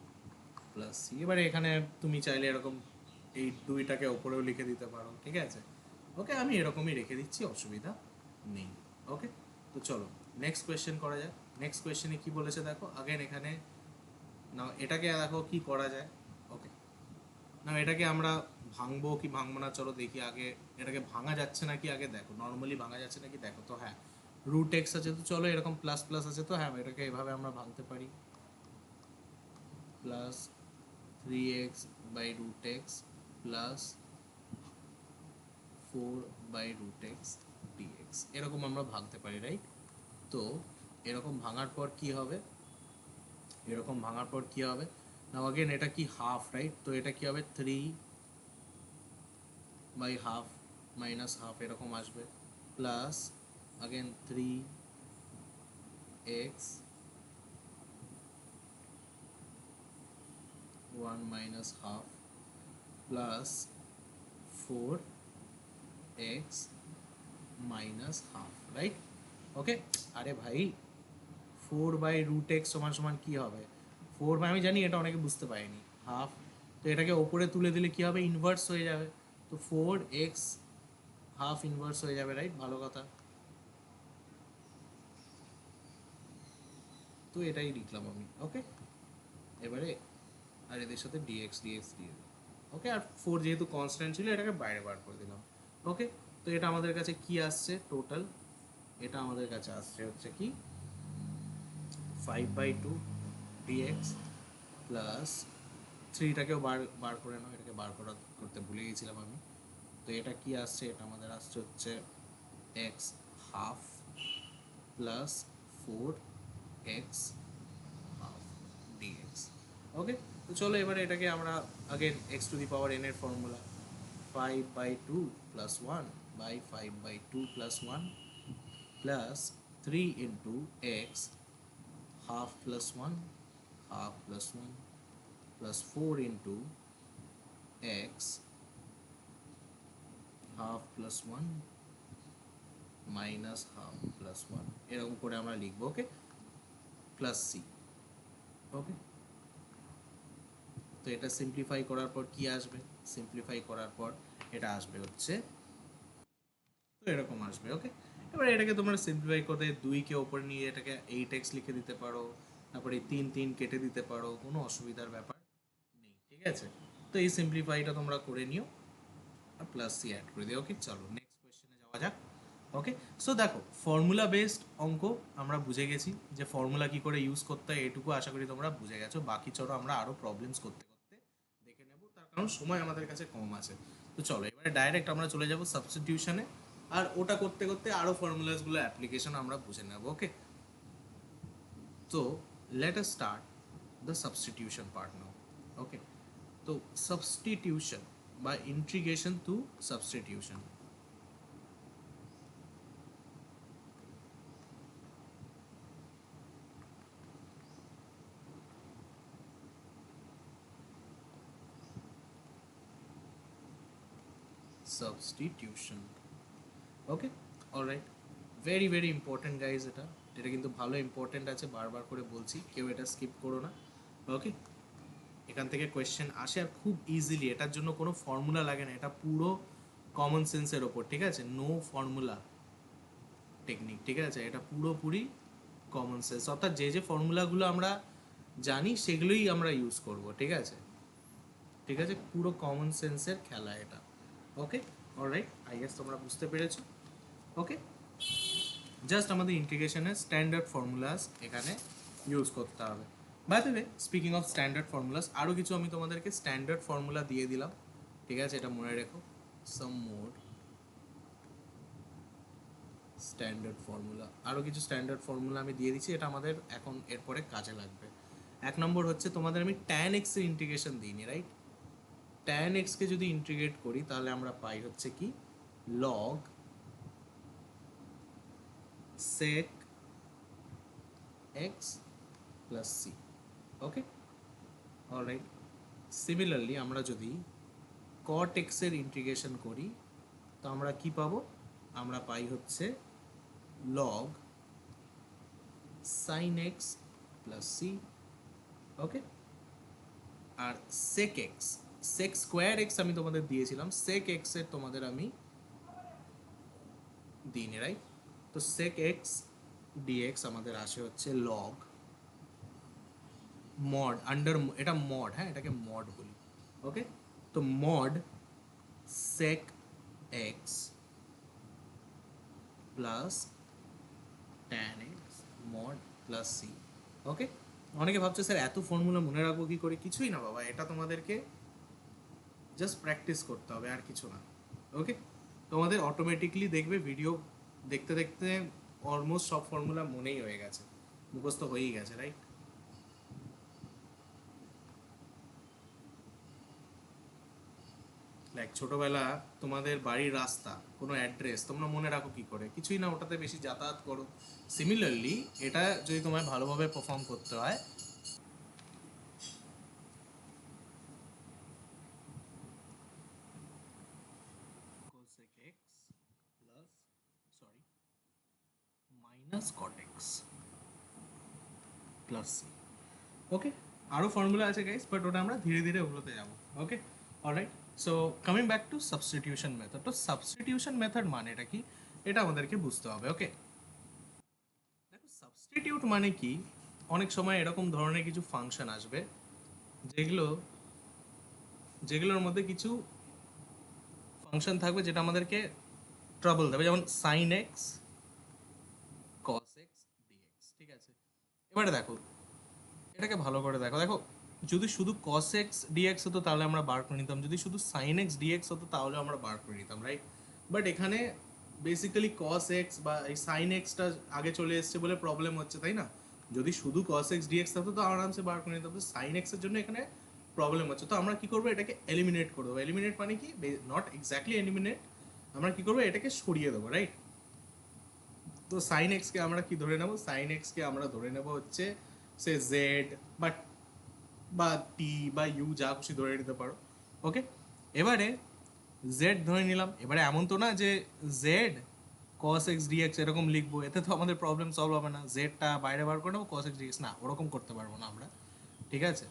plus C. এবারে এখানে তুমি চাইলে এরকম এই দুইটাকে ওপরেও লিখে দিতে পারো, ঠিক আছে। ওকে, আমি এরকমই রেখে দিচ্ছি, অসুবিধা নেই। ওকে, তো চলো নেক্সট কোয়েশ্চেন করা যাক। নেক্সট কোয়েশ্চেনে কি বলেছে দেখো, আগেন এখানে না এটাকে দেখো কি করা যায়। ওকে, না এটাকে আমরা ভাঙবো কি ভাঙবো না, চলো দেখি আগে এটাকে ভাঙা যাচ্ছে নাকি, আগে দেখো নর্মালি ভাঙা যাচ্ছে নাকি, দেখো। তো হ্যাঁ, রুট এক্স আছে, তো চলো এরকম প্লাস প্লাস আছে, তো হ্যাঁ এটাকে এভাবে আমরা ভাঙতে পারি, plus 3x by root x plus 4/√x dx, এরকম আমরা ভাঙতে পারি, রাইট। তো এরকম ভাঙার পর কি হবে, এরকম ভাঙার পর কি হবে, নাও अगेन এটা কি হাফ, রাইট। তো এটা কি হবে 3/2 মাইনাস হাফ এরকম আসবে, plus again 3x 1 minus half plus 4x minus half, right. Okay, আরে ভাই 4/√x সমান সমান কি হবে, 4 আমি জানি এটা অনেকে বুঝতে পারেনি, হাফ। তো এটাকে ওপরে তুলে দিলে কি হবে, ইনভার্স হয়ে যাবে। তো 4x হাফ ইনভার্স হয়ে যাবে, রাইট, ভালো কথা। তো এটাই লিখলাম আমি। ওকে, এবারে আর এদের সাথে ডিএক্স ডিএক্স দিয়ে দিলাম। ওকে, আর 4 যেহেতু কনস্ট্যান্ট ছিল এটাকে বাইরে বার করে দিলাম। ওকে, তো এটা আমাদের কাছে কি আসছে টোটাল, এটা আমাদের কাছে আসছে হচ্ছে কি 5/2 ডিএক্স প্লাস 3টাকেও বার বার করে নাও, এটাকে বার করতে ভুলে গেছিলাম আমি। তো এটা কি আসছে, এটা আমাদের আসছে হচ্ছে x half plus 4x half dx. Okay, তো চলো এবারে এটাকে আমরা again x to the power n এর formula 5/2 plus 1 by 5/2 plus 1 plus 3 into x half plus 1 half plus 1 plus 4 into x half plus 1 minus half plus 1 এরকম করে আমরা লিখবো, ওকে, প্লাস সি। ওকে, তো এটা সিম্পলিফাই করার পর কি আসবে? সিম্পলিফাই করার পর এটা আসবে হচ্ছে, তো এরকম আসবে। ওকে, এবার এটাকে তোমরা সিম্পলিফাই করে 2 কে ওপর নিয়ে এটাকে 8x লিখে দিতে পারো, তারপরে 3 কেটে দিতে পারো, কোনো অসুবিধার ব্যাপার নেই, ঠিক আছে? তো এই সিম্পলিফাইটা তোমরা করে নিও আর প্লাস সি অ্যাড করে দিও। ওকে, চলো নেক্সট কোয়েশ্চেনে যাওয়া যাক। ওকে, সো দেখো ফর্মুলা বেসড অঙ্ক আমরা বুঝে গেছি যে ফর্মুলা কি করে ইউজ করতে হয়, এটুকু আশা করি তোমরা বুঝে গেছো। বাকি চলো আমরা আরও প্রবলেমস করতে করতে দেখে নেব, তার কারণ সময় আমাদের কাছে কম আছে। তো চলো এবারে ডাইরেক্ট আমরা চলে যাব সাবস্টিটিউশনে, আর ওটা করতে করতে আরও ফর্মুলাসগুলো অ্যাপ্লিকেশন আমরা বুঝে নেব। ওকে, তো let us start the substitution part now. Okay, তো সাবস্টিটিউশন বা integration to substitution. Substitution, okay, alright, very very important guys. এটা কিন্তু ভালো ইম্পর্টেন্ট আছে, বারবার করে বলছি, কেউ এটা স্কিপ করো না। ওকে, এখান থেকে কোয়েশ্চেন আসে আর খুব ইজিলি, এটার জন্য কোনো ফর্মুলা লাগে না, এটা পুরো কমন সেন্সের ওপর, ঠিক আছে? নো ফর্মুলা টেকনিক, ঠিক আছে? এটা পুরোপুরি কমন সেন্স, অর্থাৎ যে যে ফর্মুলাগুলো আমরা জানি সেগুলোই আমরা ইউজ করব, ঠিক আছে? ঠিক আছে, পুরো কমন সেন্সের খেলা এটা। ওকে, অলরাইট, আই গেস তোমরা বুঝতে পেরেছো। ওকে, জাস্ট আমাদের ইন্টিগ্রেশনের স্ট্যান্ডার্ড ফর্মুলাস এখানে ইউজ করতে হবে। By the way, speaking of standard formulas, আরও কিছু আমি তোমাদেরকে স্ট্যান্ডার্ড ফর্মুলা দিয়ে দিলাম, ঠিক আছে? এটা মনে রেখো, সাম মোর স্ট্যান্ডার্ড ফর্মুলা, আরও কিছু স্ট্যান্ডার্ড ফর্মুলা আমি দিয়ে দিচ্ছি, এটা আমাদের এখন এরপরে কাজে লাগবে। 1 নম্বর হচ্ছে তোমাদের আমি tan x এর ইন্টিগ্রেশন দিইনি, রাইট? tan x কে যদি ইন্টিগ্রেট করি তাহলে আমরা পাই হচ্ছে কি log sec x plus C. Okay, alright, similarly আমরা যদি cot x এর ইন্টিগ্রেশন করি তো আমরা কি পাবো? আমরা পাই হচ্ছে log sin x plus C. Okay, আর sec x, sec square x আমি তোমাদের দিয়েছিলাম, sec x এর তোমাদের আমি দিইনি, রাইট? তো sec x dx আমাদের আসে হচ্ছে log মড আন্ডার, এটা মড, হ্যাঁ এটাকে মড বলি। ওকে, তো mod sec x plus tan x mod plus C. Okay, অনেকে ভাবছে স্যার এত ফর্মুলা মনে রাখবো কি করে? কিছুই না বাবা, এটা তোমাদেরকে জাস্ট প্র্যাকটিস করতে হবে, আর কিছু না। ওকে, তোমাদের অটোমেটিকলি দেখবে ভিডিও দেখতে দেখতে অলমোস্ট সব ফর্মুলা মনেই হয়ে গেছে, মুখস্থ হয়েই গেছে, রাইট? লাইক ছোটবেলা তোমাদের বাড়ির রাস্তা, কোনো অ্যাড্রেস তোমরা মনে রাখো কি করে? কিছুই না, ওটাতে বেশি যাতায়াত করো। সিমিলারলি এটা যদি তোমায় ভালোভাবে পারফর্ম করতে হয়, cosec x plus, sorry, minus cot x plus C. Okay, আরও ফর্মুলা আছে গাইস, বাট ওটা আমরা ধীরে ধীরে ওগুলোতে যাবো। Okay, alright, so coming back to substitution method. তো সাবস্টিটিউশন মেথড মানেটা কি, এটা আমাদেরকে বুঝতে হবে। ওকে, দেখো সাবস্টিটিউট মানে কি, অনেক সময় এরকম ধরনের কিছু ফাংশন আসবে যেগুলো যেগুলোর মধ্যে কিছু ফাংশন থাকবে যেটা আমাদেরকে ট্রাবল দেবে, যেমন sine x cos x dx, ঠিক আছে? এবারে দেখো, এটাকে ভালো করে দেখো, দেখো যদি শুধু cos x dx হতো তাহলে আমরা বার করে নিতাম, যদি শুধু sin x dx হতো তাহলে আমরা বার করে নিতাম, রাইট? বাট এখানে বেসিক্যালি cos x বা এই sin x টা আগে চলে এসছে বলে প্রবলেম হচ্ছে, তাই না? যদি শুধু cos x dx হতো তো আরামসে বার করে নিতাম। তো sin x এর জন্য এখানে প্রবলেম হচ্ছে। তো আমরা কি করবো, এটাকে এলিমিনেট করে দেবো। এলিমিনেট মানে কি, নট এক্স্যাক্টলি এলিমিনেট, আমরা কি করবো, এটাকে সরিয়ে দেবো, রাইট? তো সাইন এক্সকে আমরা কি ধরে নেব, সাইন এক্সকে আমরা ধরে নেব হচ্ছে সে জেড বা বা টি বা ইউ, যা খুশি ধরে নিতে পারো। ওকে, এবারে জেড ধরে নিলাম। এবারে এমন তো না যে জেড কস এক্স ডিএক্স এরকম লিখবো, এতে তো আমাদের প্রবলেম সলভ হবে না। জেডটা বাইরে বার করে নেবো, কস এক্স ডিএক্স না, ওরকম করতে পারবো না আমরা। ঠিক আছে,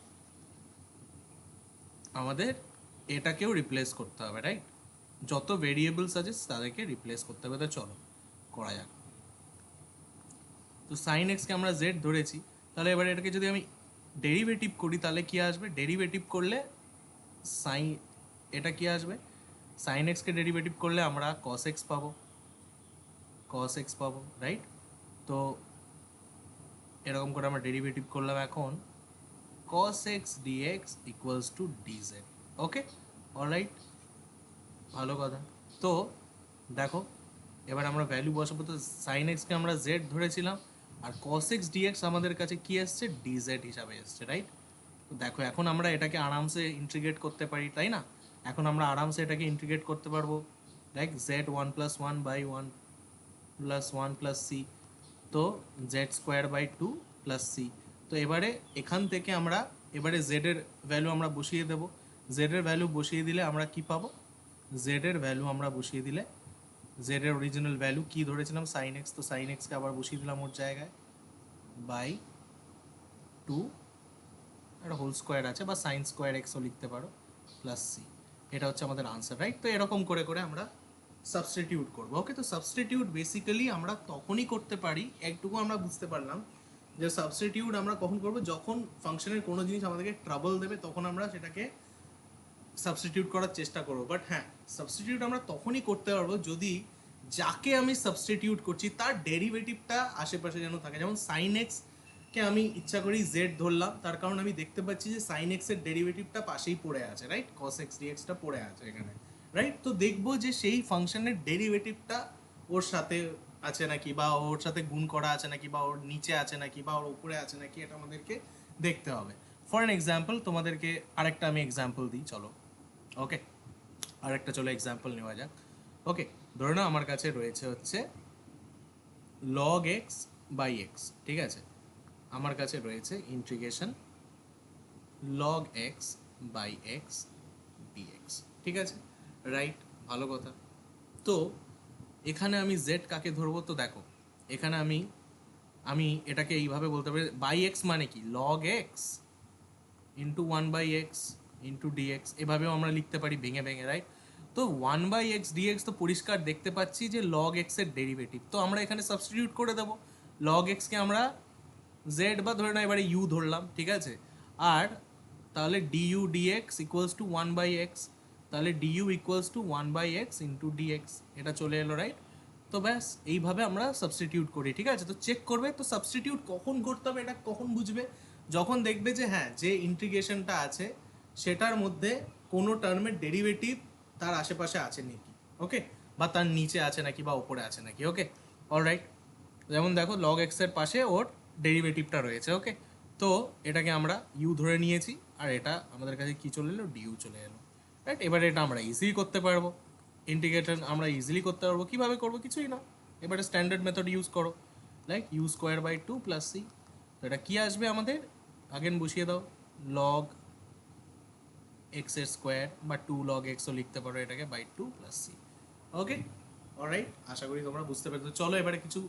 আমাদের এটাকেও রিপ্লেস করতে হবে, রাইট? যত ভেরিয়েবলস আছে তাদেরকে রিপ্লেস করতে হবে। তো চলো করা যাক। তো সাইন এক্সকে আমরা জেড ধরেছি, তাহলে এবারে এটাকে যদি আমি ডেরিভেটিভ করি তাহলে কি আসবে, ডেরিভেটিভ করলে সাইন, এটা কি আসবে, সাইন এক্সকে ডেরিভেটিভ করলে আমরা কস এক্স পাবো, কস এক্স পাবো, রাইট? তো এরকম করে আমরা ডেরিভেটিভ করলাম এখন cos x dx equals to dz। Okay, alright, ভালো কথা। তো দেখো এবার আমরা ভ্যালু বসাবো। তো সাইন এক্সকে আমরা জেড ধরেছিলাম, আর cos x dx আমাদের কাছে কি এসছে, dz হিসাবে এসছে, রাইট? তো দেখো এখন আমরা এটাকে আরামসে ইন্টিগ্রেট করতে পারি, তাই না? এখন আমরা আরামসে এটাকে ইন্টিগ্রেট করতে পারবো, লাইক জেড 1+1/1+1+c, তো জেড স্কোয়ার বাই 2+c। তো এবারে এখান থেকে আমরা এবারে জেড এর ভ্যালু আমরা বসিয়ে দেব। জেড এর ভ্যালু বসিয়ে দিলে আমরা কি পাবো, জেড এর ভ্যালু আমরা বসিয়ে দিলে, জেড এর অরিজিনাল ভ্যালু কি ধরেছিলাম, সাইন এক্স, তো সাইন এক্সকে আবার বসিয়ে দিলাম ওর জায়গায়, বাই 2, একটা হোল স্কোয়ার আছে, বা সাইন স্কোয়ার এক্সও লিখতে পারো, প্লাস সি। এটা হচ্ছে আমাদের আনসার, রাইট? তো এরকম করে করে আমরা সাবস্টিটিউট করবো। ওকে, তো সাবস্টিটিউট বেসিক্যালি আমরা তখনই করতে পারি, একটুকু আমরা বুঝতে পারলাম যে সাবস্টিটিউট আমরা কখন করবো, যখন ফাংশনের কোনো জিনিস আমাদেরকে ট্রাবল দেবে তখন আমরা সেটাকে সাবস্টিটিউট করার চেষ্টা করবো। বাট হ্যাঁ, সাবস্টিটিউট আমরা তখনই করতে পারবো যদি যাকে আমি সাবস্টিটিউট করছি তার ডেরিভেটিভটা আশেপাশে যেন থাকে। যেমন সাইন এক্স কে আমি ইচ্ছা করি জেড ধরলাম, তার কারণ আমি দেখতে পাচ্ছি যে সাইন এক্স এর ডেরিভেটিভটা পাশেই পড়ে আছে, রাইট? কস এক্স ডিএক্সটা পড়ে আছে এখানে, রাইট? তো দেখবো যে সেই ফাংশনের ডেরিভেটিভটা ওর সাথে আছে নাকি, বা ওর সাথে গুণ করা আছে নাকি, বা ওর নিচে আছে নাকি, বা ওর উপরে আছে নাকি, এটা আমাদেরকে দেখতে হবে। ফর অ্যান এক্সাম্পল তোমাদেরকে আরেকটা আমি এক্সাম্পল দিই, চলো। ওকে, আরেকটা চলো এক্সাম্পল নেওয়া যাক। ওকে, ধরে নাও আমার কাছে রয়েছে হচ্ছে লগ এক্স বাই এক্স, ঠিক আছে? আমার কাছে রয়েছে integration log x by x dx, ঠিক আছে, রাইট? ভালো কথা। তো এখানে আমি জেড কাকে ধরবো, তো দেখো এখানে আমি আমি এটাকে এইভাবে বলতে পারি, বাই এক্স মানে কি, log x into 1/x into dx, এভাবেও আমরা লিখতে পারি ভেঙে ভেঙে, রাইট? তো 1/x ডিএক্স তো পরিষ্কার দেখতে পাচ্ছি যে লগ এক্স এর ডেরিভেটিভ, তো আমরা এখানে সাবস্টিটিউট করে দেবো। লগ এক্সকে আমরা জেড বা ধরে না এবারে ইউ ধরলাম, ঠিক আছে? আর তাহলে DU dx equals to 1/x, তাহলে du equals to 1/x into dx, এটা চলে এলো, রাইট? তো ব্যাস এইভাবে আমরা সাবস্টিটিউট করি, ঠিক আছে? তো চেক করবে, তো সাবস্টিটিউট কখন করতে হবে এটা কখন বুঝবে, যখন দেখবে যে হ্যাঁ, যে ইন্টিগ্রেশনটা আছে সেটার মধ্যে কোনো টার্মের ডেরিভেটিভ তার আশেপাশে আছে নাকি, ওকে, বা তার নিচে আছে নাকি, বা উপরে আছে নাকি। ওকে, অলরাইট। যেমন দেখো লগ এক্স এর পাশে ওর ডেরিভেটিভটা রয়েছে, ওকে, তো এটাকে আমরা ইউ ধরে নিয়েছি, আর এটা আমাদের কাছে কি চলে এলো, ডিইউ চলে এলো, রাইট? এবারে এটা আমরা ইজিলি করতে পারবো, ইন্টিগ্রেশন আমরা ইজিলি করতে পারবো। কীভাবে করবো, কিছুই না, এবারে স্ট্যান্ডার্ড মেথড ইউজ করো, like u square by 2+c। তো এটা কী আসবে আমাদের, আগেন বসিয়ে দাও, লগ এক্স এর স্কোয়ার বা 2 লগ এক্সও লিখতে পারো এটাকে, বাই 2+c। ওকে, অলরাইট, আশা করি তোমরা বুঝতে পেরেছো। চলো এবারে কিছু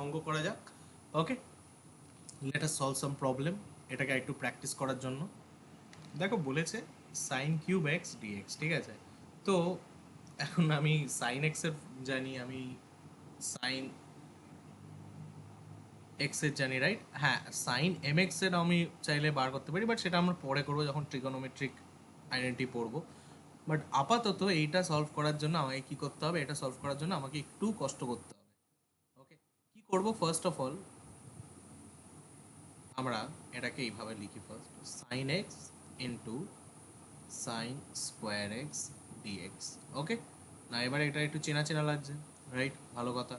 অঙ্ক করা যাক। Okay, let us solve some problem, এটাকে একটু প্র্যাকটিস করার জন্য। দেখো বলেছে সাইন কিউব এক্স ডিএক্স, ঠিক আছে? তো এখন আমি সাইন এক্স এর জানি, আমি সাইন এক্স এর জানি, রাইট? হ্যাঁ, সাইন এম এক্স এর আমি চাইলে বার করতে পারি, বাট সেটা আমরা পরে করবো যখন ট্রিগোনোমেট্রিক আইডেন্টি পড়বো। বাট আপাতত এইটা সলভ করার জন্য আমাকে কী করতে হবে, এটা সলভ করার জন্য আমাকে একটু কষ্ট করতে হবে। ওকে, কী করবো, ফার্স্ট অফ অল আমরা এটাকে এইভাবে লিখি, first sine x into sine square x dx. Okay, না এবারে এটা একটু চেনা চেনা লাগছে, রাইট? ভালো কথা।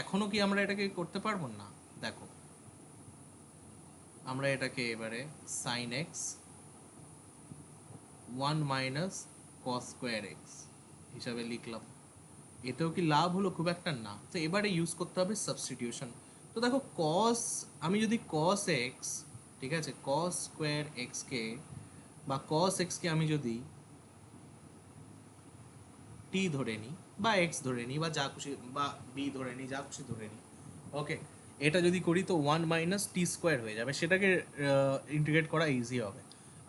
এখনও কি আমরা এটাকে করতে পারবো না? দেখো আমরা এটাকে এবারে sine x one minus cos square x হিসাবে লিখলাম। এতেও কি লাভ হলো? খুব একটা না। তো এবারে ইউজ করতে হবে সাবস্টিটিউশন। তো দেখো কস, আমি যদি কস এক্স, ঠিক আছে, কস স্কোয়ার এক্সকে বা কস এক্সকে আমি যদি টি ধরে নিই বা এক্স ধরে নিই বা যা খুশি, বা বি ধরে নিই, যা খুশি ধরে নিই, ওকে, এটা যদি করি তো ওয়ান মাইনাস টি স্কোয়ার হয়ে যাবে, সেটাকে ইন্টিগ্রেট করা ইজি হবে।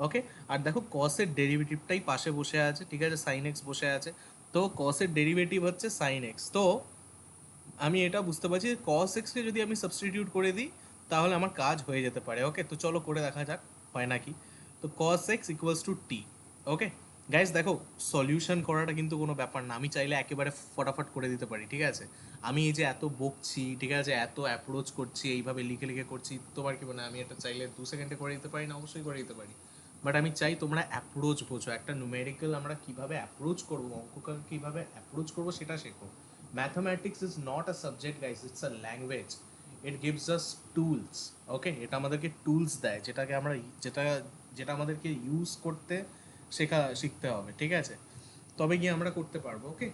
ওকে, আর দেখো কসের ডেরিভেটিভটাই পাশে বসে আছে, ঠিক আছে, সাইন এক্স বসে আছে, তো কসের ডেরিভেটিভ হচ্ছে সাইন এক্স। তো আমি এটা বুঝতে পারছি যে কস এক্সকে যদি আমি সাবস্টিটিউট করে দিই তাহলে আমার কাজ হয়ে যেতে পারে। ওকে, তো চলো করে দেখা যাক হয় নাকি। তো cos x equals to t. Okay guys, দেখো সলিউশন করাটা কিন্তু কোনো ব্যাপার না, আমি চাইলে একেবারে ফটাফট করে দিতে পারি, ঠিক আছে। আমি এই যে এত বকছি, ঠিক আছে, এত অ্যাপ্রোচ করছি, এইভাবে লিখে লিখে করছি, তোমার কি মনে হয় আমি এটা চাইলে 2 সেকেন্ডে করে দিতে পারি না? অবশ্যই করে দিতে পারি, বাট আমি চাই তোমরা অ্যাপ্রোচ বোঝো, একটা নুমেরিক্যাল আমরা কিভাবে অ্যাপ্রোচ করবো, অঙ্ককে কিভাবে অ্যাপ্রোচ করবো সেটা শেখো। Mathematics is not a subject guys, it's a language. It gives us tools. Okay, এটা আমাদেরকে টুলস দেয়, যেটাকে আমরা যেটা যেটা আমাদেরকে ইউজ করতে শিখতে হবে, ঠিক আছে, তবে গিয়ে আমরা করতে পারবো। Okay,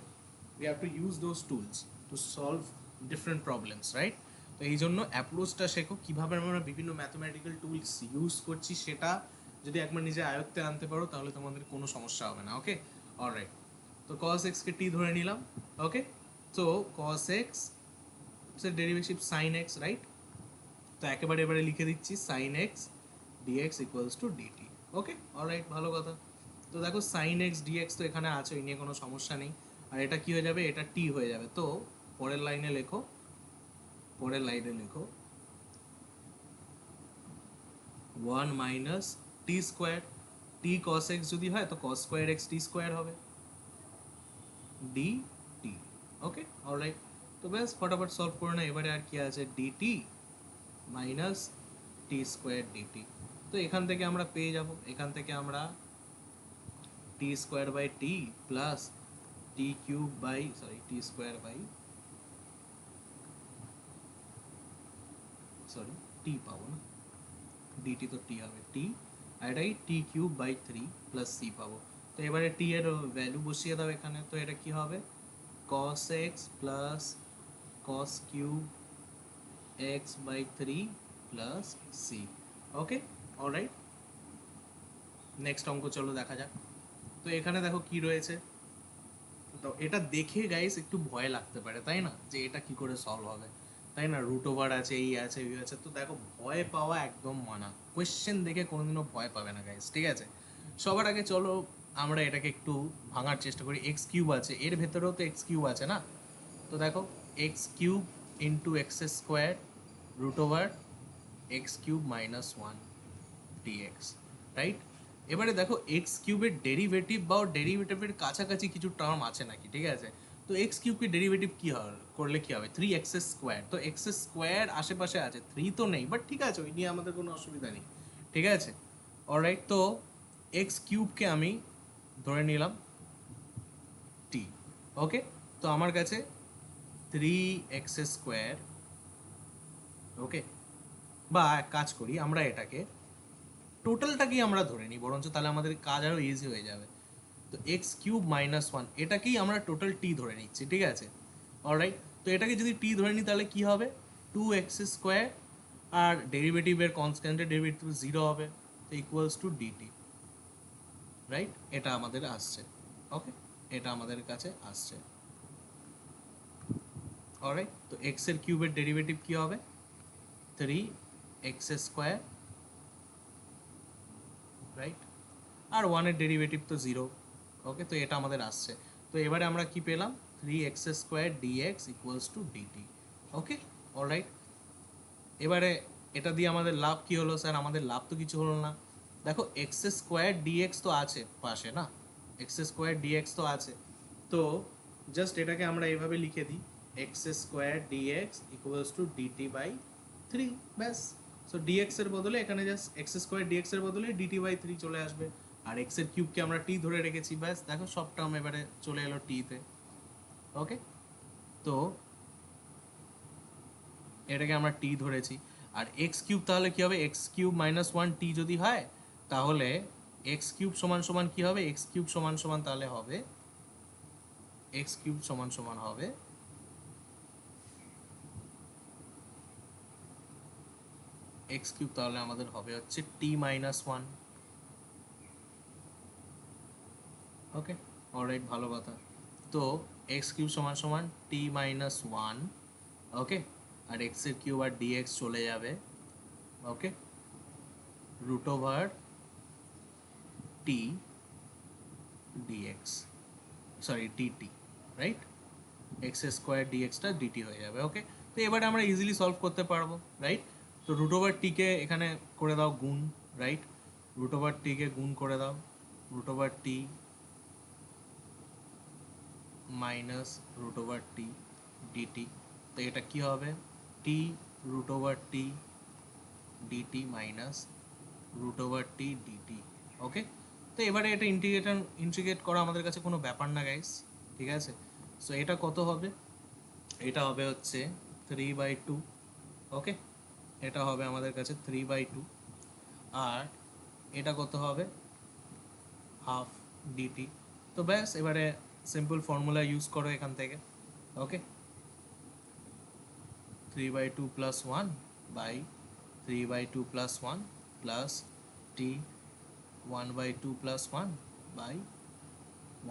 we have to use those tools to solve different problems, right? তো এই জন্য অ্যাপ্রোচটা শেখো, কীভাবে আমরা বিভিন্ন ম্যাথমেটিক্যাল টুলস ইউজ করছি, সেটা যদি একবার নিজে আয়ত্তে আনতে পারো তাহলে তোমাদের কোনো সমস্যা হবে না। ওকে, অলরাইট। তো cos x কে t ধরে নিলাম। ওকে, তো cos x এর ডেরিভেটিভ sin x, রাইট? তো একেবারে এবারে লিখে দিচ্ছি sin x dx equals to dt। Okay, alright, ভালো কথা। তো দেখো sin x dx তো এখানে আছে, ওই নিয়ে কোনো সমস্যা নেই। আর এটা কি হয়ে যাবে? এটা t হয়ে যাবে। তো পরের লাইনে লেখো, পরের লাইনে লেখো 1 মাইনাস টি স্কোয়ার, টি cos x যদি হয় তো cos square x t square হবে dt। ওকে, অলরাইট। তো ব্যাস ফটাফট সলভ করে না, এবারে আর কি আছে? dt minus t square dt. তো এখান থেকে আমরা পেয়ে যাব, এখান থেকে আমরা t square by t plus t cube by, sorry, t square by, sorry, t পাবো না, ডিটি তো টি হবে, টি, আর এটাই t cube by 3 plus c পাবো। তো এবারে টি এর ভ্যালু বসিয়ে দাও এখানে, তো এটা কি হবে? cos x plus cos cube x by 3 plus C. Okay, alright. Next অঙ্ক চলো দেখা যাক। তো এখানে দেখো কি রয়েছে। তো এটা দেখে গাইস একটু ভয় লাগতে পারে, তাই না, যে এটা কি করে সলভ হবে, তাই না? রুট ওভার আছে, এই আছে, এই আছে। তো দেখো ভয় পাওয়া একদম মানা, কোয়েশ্চেন দেখে কোনোদিনও ভয় পাবে না গাইস, ঠিক আছে। সবার আগে চলো আমরা এটাকে একটু ভাঙার চেষ্টা করি। এক্স কিউব আছে, এর ভেতরেও তো এক্স কিউব আছে না? তো দেখো x cube into x square root over x cube minus one dx, right? এবারে দেখো এক্স কিউবের ডেরিভেটিভ বা ডেরিভেটিভের কাছাকাছি কিছু টার্ম আছে নাকি, ঠিক আছে। তো এক্স কিউবকে ডেরিভেটিভ কি হবে, করলে কি হবে? 3x square. তো এক্স স্কোয়ার আশেপাশে আছে, 3 তো নেই, বাট ঠিক আছে, ওই নিয়ে আমাদের কোনো অসুবিধা নেই, ঠিক আছে, অলরাইট। তো এক্স কিউবকে আমি ধরে নিলাম টি। ওকে, তো আমার কাছে 3x স্কোয়ার, ওকে, বা এক কাজ করি, আমরা এটাকে টোটালটাকেই আমরা ধরে নিই বরঞ্চ, তাহলে আমাদের কাজ আরও ইজি হয়ে যাবে। তো এক্স কিউব মাইনাস ওয়ান, এটাকেই আমরা টোটাল টি ধরে নিচ্ছি, ঠিক আছে, অলরাইট। তো এটাকে যদি টি ধরে নিই তাহলে কি হবে? 2x স্কোয়ার, আর ডেরিভেটিভের কনস্ট্যান্টের ডেরিভেটিভ 0 হবে, তো ইকুয়ালস টু ডিটি, রাইট? এটা আমাদের আসছে। ওকে, এটা আমাদের কাছে আসছে, অলরাইট। তো এক্স এর কিউবের ডেরিভেটিভ কি হবে? 3x square, right? আর ওয়ানের ডেরিভেটিভ তো 0। ওকে, তো এটা আমাদের আসছে। তো এবারে আমরা কি পেলাম? 3x square dx equals to dt. Okay, alright. এবারে এটা দিয়ে আমাদের লাভ কি হলো? স্যার আমাদের লাভ তো কিছু হলো না। দেখো এক্স স্কোয়ার ডিএক্স তো আছে পাশে, না? এক্স স্কোয়ার ডিএক্স তো আছে। তো জাস্ট এটাকে আমরা এইভাবে লিখে দিই, x square dx equals to dt by 3, ব্যাস। সো ডিএক্স এর বদলে এখানে জাস্ট এক্স স্কোয়ার ডিএক্স এর বদলে ডিটি বাই 3 চলে আসবে, আর এক্স এর কিউবকে আমরা টি ধরে রেখেছি, ব্যাস। দেখো সব টার্ম এবারে চলে এলো টিতে। ওকে, তো এটাকে আমরা টি ধরেছি। আর এক্স কিউব তাহলে কি হবে? X cube minus one T যদি হয় তাহলে এক্স কিউব সমান সমান কি হবে, এক্স কিউব সমান সমান তাহলে হবে এক্স কিউব সমান সমান হবে এক্স কিউব, তাহলে আমাদের হবে হচ্ছে t minus one. Okay, alright, ভালো কথা। তো এক্স কিউব সমান সমান টি মাইনাস ওয়ান। ওকে, আর এক্স এর কিউব আর ডিএক্স চলে যাবে। Okay, root over t dx, sorry dt, right? X square ডিএক্সটা ডিটি হয়ে যাবে। ওকে, তো এবারে আমরা ইজিলি সলভ করতে পারবো, রাইট? তো রুট ওভার টিকে এখানে করে দাও গুণ, রাইট? রুট ওভার টিকে গুণ করে দাও, root over t minus root over t dt. তো এটা কি হবে, t root over t dt minus root over t dt. Okay, তো এবারে এটা ইন্টিগ্রেট করা আমাদের কাছে কোনো ব্যাপার না গাইস, ঠিক আছে? সো এটা কত হবে, এটা হবে হচ্ছে 3/2। ওকে, এটা হবে আমাদের কাছে 3/2, আর এটা কত হবে, হাফ ডিটি। তো ব্যাস, এবারে সিম্পল ফর্মুলা ইউজ করো এখান থেকে। Okay, 3/2 plus one by 3/2 plus one plus t 1/2 plus one by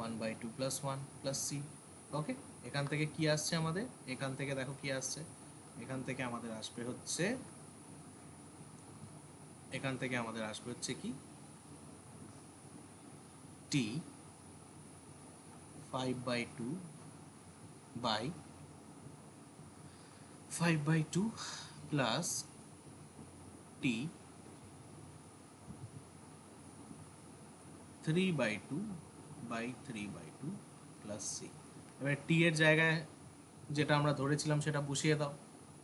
1/2 plus one plus C. Okay, এখান থেকে কি আসছে আমাদের, এখান থেকে দেখো কি আসছে, এখান থেকে আমাদের আসবে হচ্ছে, এখান থেকে আমাদের আসবে হচ্ছে কি, t 5/2 by 5/2 plus t 3/2 by 3/2 plus C. এবার টি এর জায়গায় যেটা আমরা ধরেছিলাম সেটা বসিয়ে দাও।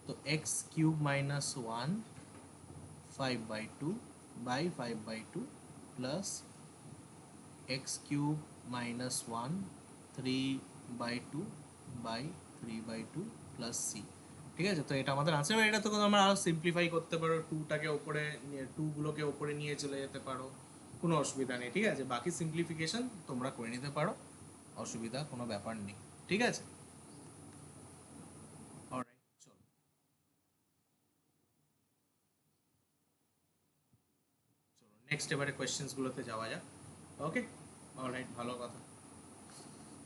তো x cube minus one 5/2 by 5/2 plus x cube minus one 3/2 by 3/2 plus C. ঠিক আছে, তো এটা আমাদের আছে। এবার এটা তো আমরা আরও সিম্পলিফাই করতে পারো, টুটাকে ওপরে টুগুলোকে ওপরে নিয়ে চলে যেতে পারো, কোনো অসুবিধা নেই। ঠিক আছে, বাকি সিম্পলিফিকেশন তোমরা করে নিতে পারো, অসুবিধা কোনো ব্যাপার নেই। ঠিক আছে, অলরাইট, চলো নেক্সট এবারে কোয়েশ্চেন্সগুলোতে যাওয়া যাক। ওকে, অলরাইট, ভালো কথা।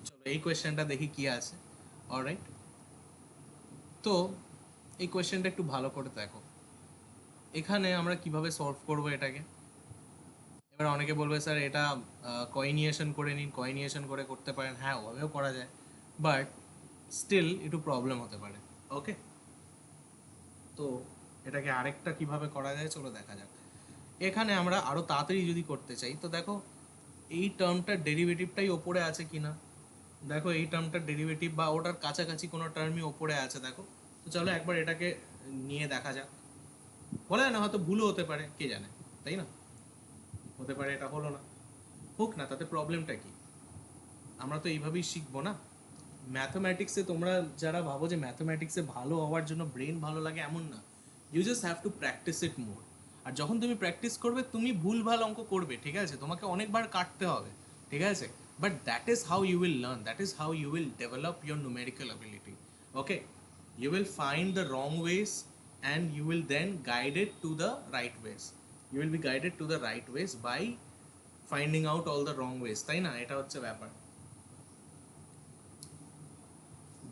চলো এই কোয়েশ্চেনটা দেখি কি আছে। অলরাইট, তো এই কোয়েশ্চেনটা একটু ভালো করে দেখো, এখানে আমরা কিভাবে সলভ করব এটাকে। এবার অনেকে বলবে স্যার এটা কয়েনিয়েশন করে নিন, কয়েনিয়েশন করে করতে পারেন। হ্যাঁ, ওভাবেও করা যায়, বাট স্টিল একটু প্রবলেম হতে পারে। ওকে, তো এটাকে আরেকটা কিভাবে করা যায় চলো দেখা যাক। এখানে আমরা আরও তাড়াতাড়ি যদি করতে চাই, তো দেখো এই টার্মটার ডেরিভেটিভটাই ওপরে আছে কি না, দেখো এই টার্মটার ডেরিভেটিভ বা ওটার কাছাকাছি কোনো টার্মই ওপরে আছে দেখো। তো চলো একবার এটাকে নিয়ে দেখা যাক। বলা যায় না, হয়তো ভুলও হতে পারে, কে জানে, তাই না? হতে পারে এটা হলো না, হোক না, তাতে প্রবলেমটা কি? আমরা তো এইভাবেই শিখবো না। ম্যাথমেটিক্সে তোমরা যারা ভাবো যে ম্যাথমেটিক্সে ভালো হওয়ার জন্য ব্রেন ভালো লাগে, এমন না। You just have to practice it more. আর যখন তুমি প্র্যাকটিস করবে তুমি ভুলভাল অঙ্ক করবে, ঠিক আছে, তোমাকে অনেকবার কাটতে হবে, ঠিক আছে, but that is how you will learn, that is how you will develop your numerical ability. ওকে, you will find the wrong ways and you will then guide it to the right ways. You will be guided to the right ways by finding out all the wrong ways, তাই না? এটা হচ্ছে ব্যাপার।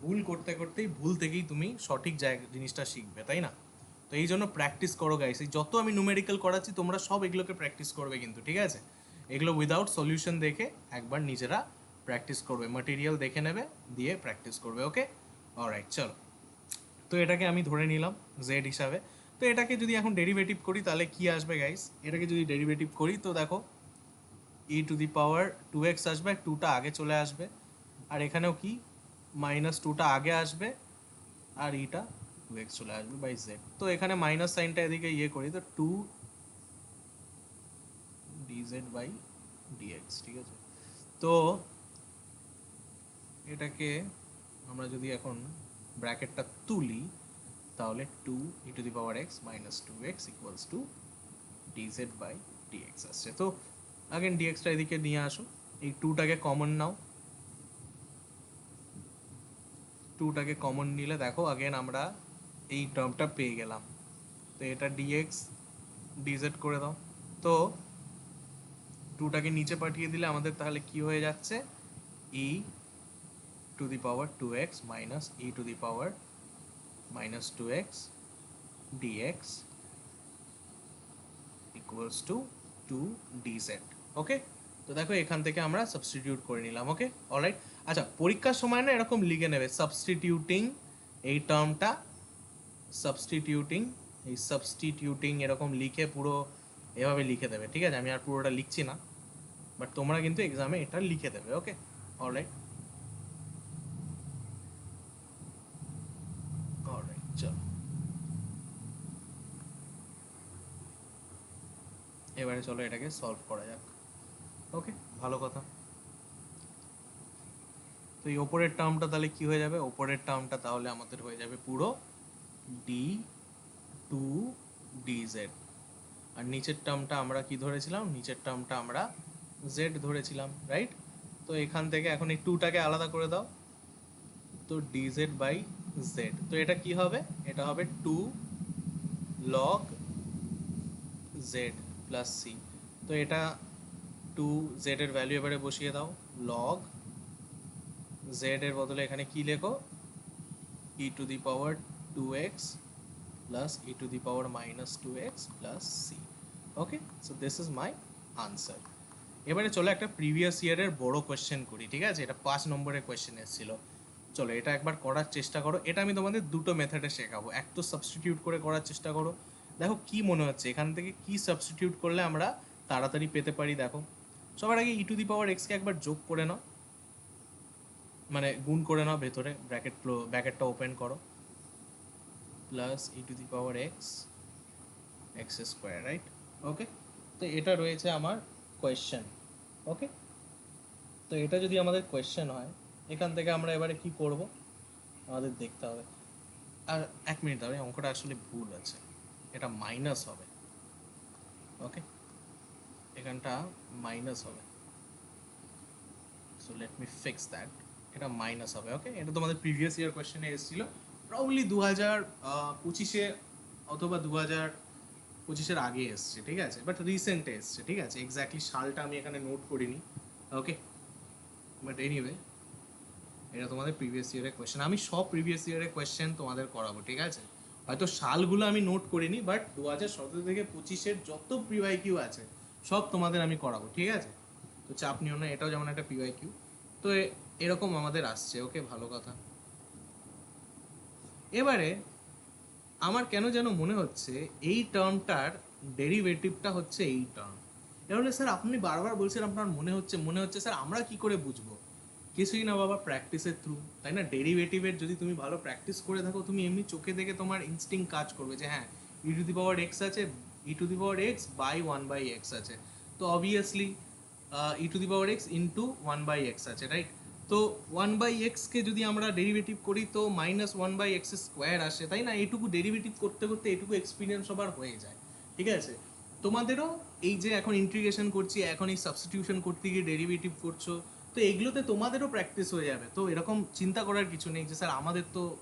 ভুল করতে করতেই, ভুল থেকেই তুমি সঠিক জায়গা জিনিসটা শিখবে, তাই না? তো এই জন্য প্র্যাকটিস করো গাইস। এই যত আমি ন্যুমেরিক্যাল করাচ্ছি তোমরা সব এগুলোকে প্র্যাকটিস করবে কিন্তু, ঠিক আছে? এগুলো উইদাউট সলিউশন দেখে একবার নিজেরা প্র্যাকটিস করবে, ম্যাটেরিয়াল দেখে নেবে, দিয়ে প্র্যাকটিস করবে। ওকে, অলরাইট, চলো। তো এটাকে আমি ধরে নিলাম জেড হিসাবে। তো এটাকে যদি এখন ডেরিভেটিভ করি তাহলে কি আসবে গাইস, এটাকে যদি ডেরিভেটিভ করি তো দেখো e to the power 2x আসবে, 2টা আগে চলে আসবে, আর এখানেও কি -2টা আগে আসবে, আর ইটা 2x চলে আসবে বাই জেড। তো এখানে মাইনাস সাইনটা এদিকে ইয়ে করি, তো 2 dz বাই dx, ঠিক আছে? তো এটাকে আমরা যদি এখন ব্র্যাকেটটা তুলি তাহলে 2 e to the power x minus 2x equals to dz by dx আসছে। তো আগেন ডিএক্সটা এদিকে নিয়ে আসো, এই টুটাকে কমন নাও, টুটাকে কমন নিলে দেখো আগেন আমরা এই টার্মটা পেয়ে গেলাম। তো এটা ডিএক্স ডিজেড করে দাও। তো টুটাকে নিচে পাঠিয়ে দিলে আমাদের তাহলে কি হয়ে যাচ্ছে, e to the power two x minus e to the power minus two x dx equals to two dz. Okay, তো দেখো এখান থেকে আমরা সাবস্টিটিউট করে নিলাম। Okay alright. আচ্ছা, পরীক্ষার সময় না এরকম লিখে নেবে সাবস্টিটিউটিং, এই টার্মটা সাবস্টিটিউটিং, এই সাবস্টিটিউটিং এরকম লিখে পুরো এভাবে লিখে দেবে, ঠিক আছে? আমি আর পুরোটা লিখছি না, বাট তোমরা কিন্তু এক্সামে এটা লিখে দেবে। ওকে অলরাইট, অলরাইট চলো এবারে চলো এটাকে সলভ করা যাক। ওকে, ভালো কথা। তো এই ওপরের টার্মটা তাহলে কি হয়ে যাবে, ওপরের টার্মটা তাহলে আমাদের হয়ে যাবে পুরো ডি টু ডিজেড, আর নিচের টার্মটা আমরা কি ধরেছিলাম, নিচের টার্মটা আমরা জেড ধরেছিলাম, রাইট? তো এখান থেকে এখন এই টুটাকে আলাদা করে দাও, তো ডিজেড বাই জেড, তো এটা কি হবে, এটা হবে two log z plus C. তো এটা টু জেড এর ভ্যালু এবারে বসিয়ে দাও, লগ জেড এর বদলে এখানে কি লেখো, e to the power two x plus e to the power minus two x plus C. Okay, so this is my answer. এবারে চলো একটা প্রিভিয়াস ইয়ারের বড় কোয়েশ্চেন করি, ঠিক আছে? এটা 5 নম্বরের কোয়েশ্চেন এসেছিল। চলো এটা একবার করার চেষ্টা করো। এটা আমি তোমাদের দুটো মেথডে শেখাবো, এক তো সাবস্টিটিউট করে করার চেষ্টা করো, দেখো কি মনে হচ্ছে এখান থেকে কি সাবস্টিটিউট করলে আমরা তাড়াতাড়ি পেতে পারি। দেখো সবার আগে ই টু দি পাওয়ার এক্সকে একবার যোগ করে নাও, মানে গুণ করে নাও, ভেতরে ব্র্যাকেটটা ওপেন করো, plus e to the power x x square, right? Okay, তো এটা রয়েছে আমার কোয়েশ্চেন। ওকে, তো এটা যদি আমাদের কোয়েশ্চেন হয়, এখান থেকে আমরা এবারে কি করব আমাদের দেখতে হবে। আর 1 মিনিট দাঁড়াবে, অঙ্কটা আসলে ভুল আছে, এটা মাইনাস হবে। ওকে, এখানটা মাইনাস হবে, so let me fix that, এটা মাইনাস হবে। ওকে, এটা তোমাদের প্রিভিয়াস ইয়ার কোয়েশ্চেনে এসেছিল, প্রবলি 2025-এ অথবা 2025-এর আগে এসছে, ঠিক আছে? বাট রিসেন্টে এসছে, ঠিক আছে? এক্স্যাক্টলি সালটা আমি এখানে নোট করিনি। ওকে, বাট এনিওয়ে এটা তোমাদের প্রিভিয়াস ইয়ারের কোয়েশ্চেন, আমি সব প্রিভিয়াস ইয়ারের কোয়েশ্চেন তোমাদের করাবো, ঠিক আছে? হয়তো সালগুলো আমি নোট করিনি, বাট 2017 থেকে 25-এর যত পিওয়াইকিউ আছে সব তোমাদের আমি করাবো, ঠিক আছে? তো চাপ নিও না, এটাও যেমন একটা পিওয়াইকিউ। তো এরকম আমাদের আসছে। ওকে, ভালো কথা। এবারে আমার কেন যেন মনে হচ্ছে এই টার্মটার ডেরিভেটিভটা হচ্ছে এই টার্ম। এবারে স্যার আপনি বারবার বলছেন আপনার মনে হচ্ছে স্যার আমরা কি করে বুঝবো? কিছুই না বাবা, প্র্যাকটিসের থ্রু, তাই না? ডেরিভেটিভের যদি তুমি ভালো প্র্যাকটিস করে থাকো, তুমি এমনি চোখে দেখে তোমার ইনস্টিং কাজ করবে যে হ্যাঁ ই টু দি পাওয়ার এক্স আছে, e to the power x by one by x আছে, তো obviously e to the power x into one by x আছে, রাইট? তো ওয়ান বাই এক্সকে যদি আমরা ডেরিভেটিভ করি তো minus one by x square আসে, তাই না? এটুকু ডেরিভেটিভ করতে করতে এটুকু এক্সপিরিয়েন্স সবার হয়ে যায়, ঠিক আছে? তোমাদেরও এই যে এখন ইন্টিগ্রেশন করছি, এখন এই সাবস্টিটিউশন করতে গিয়ে ডেরিভেটিভ করছো, তো এগুলোতে তোমাদেরও প্র্যাকটিস হয়ে যাবে। তো এরকম চিন্তা করার কিছু নেই যে স্যার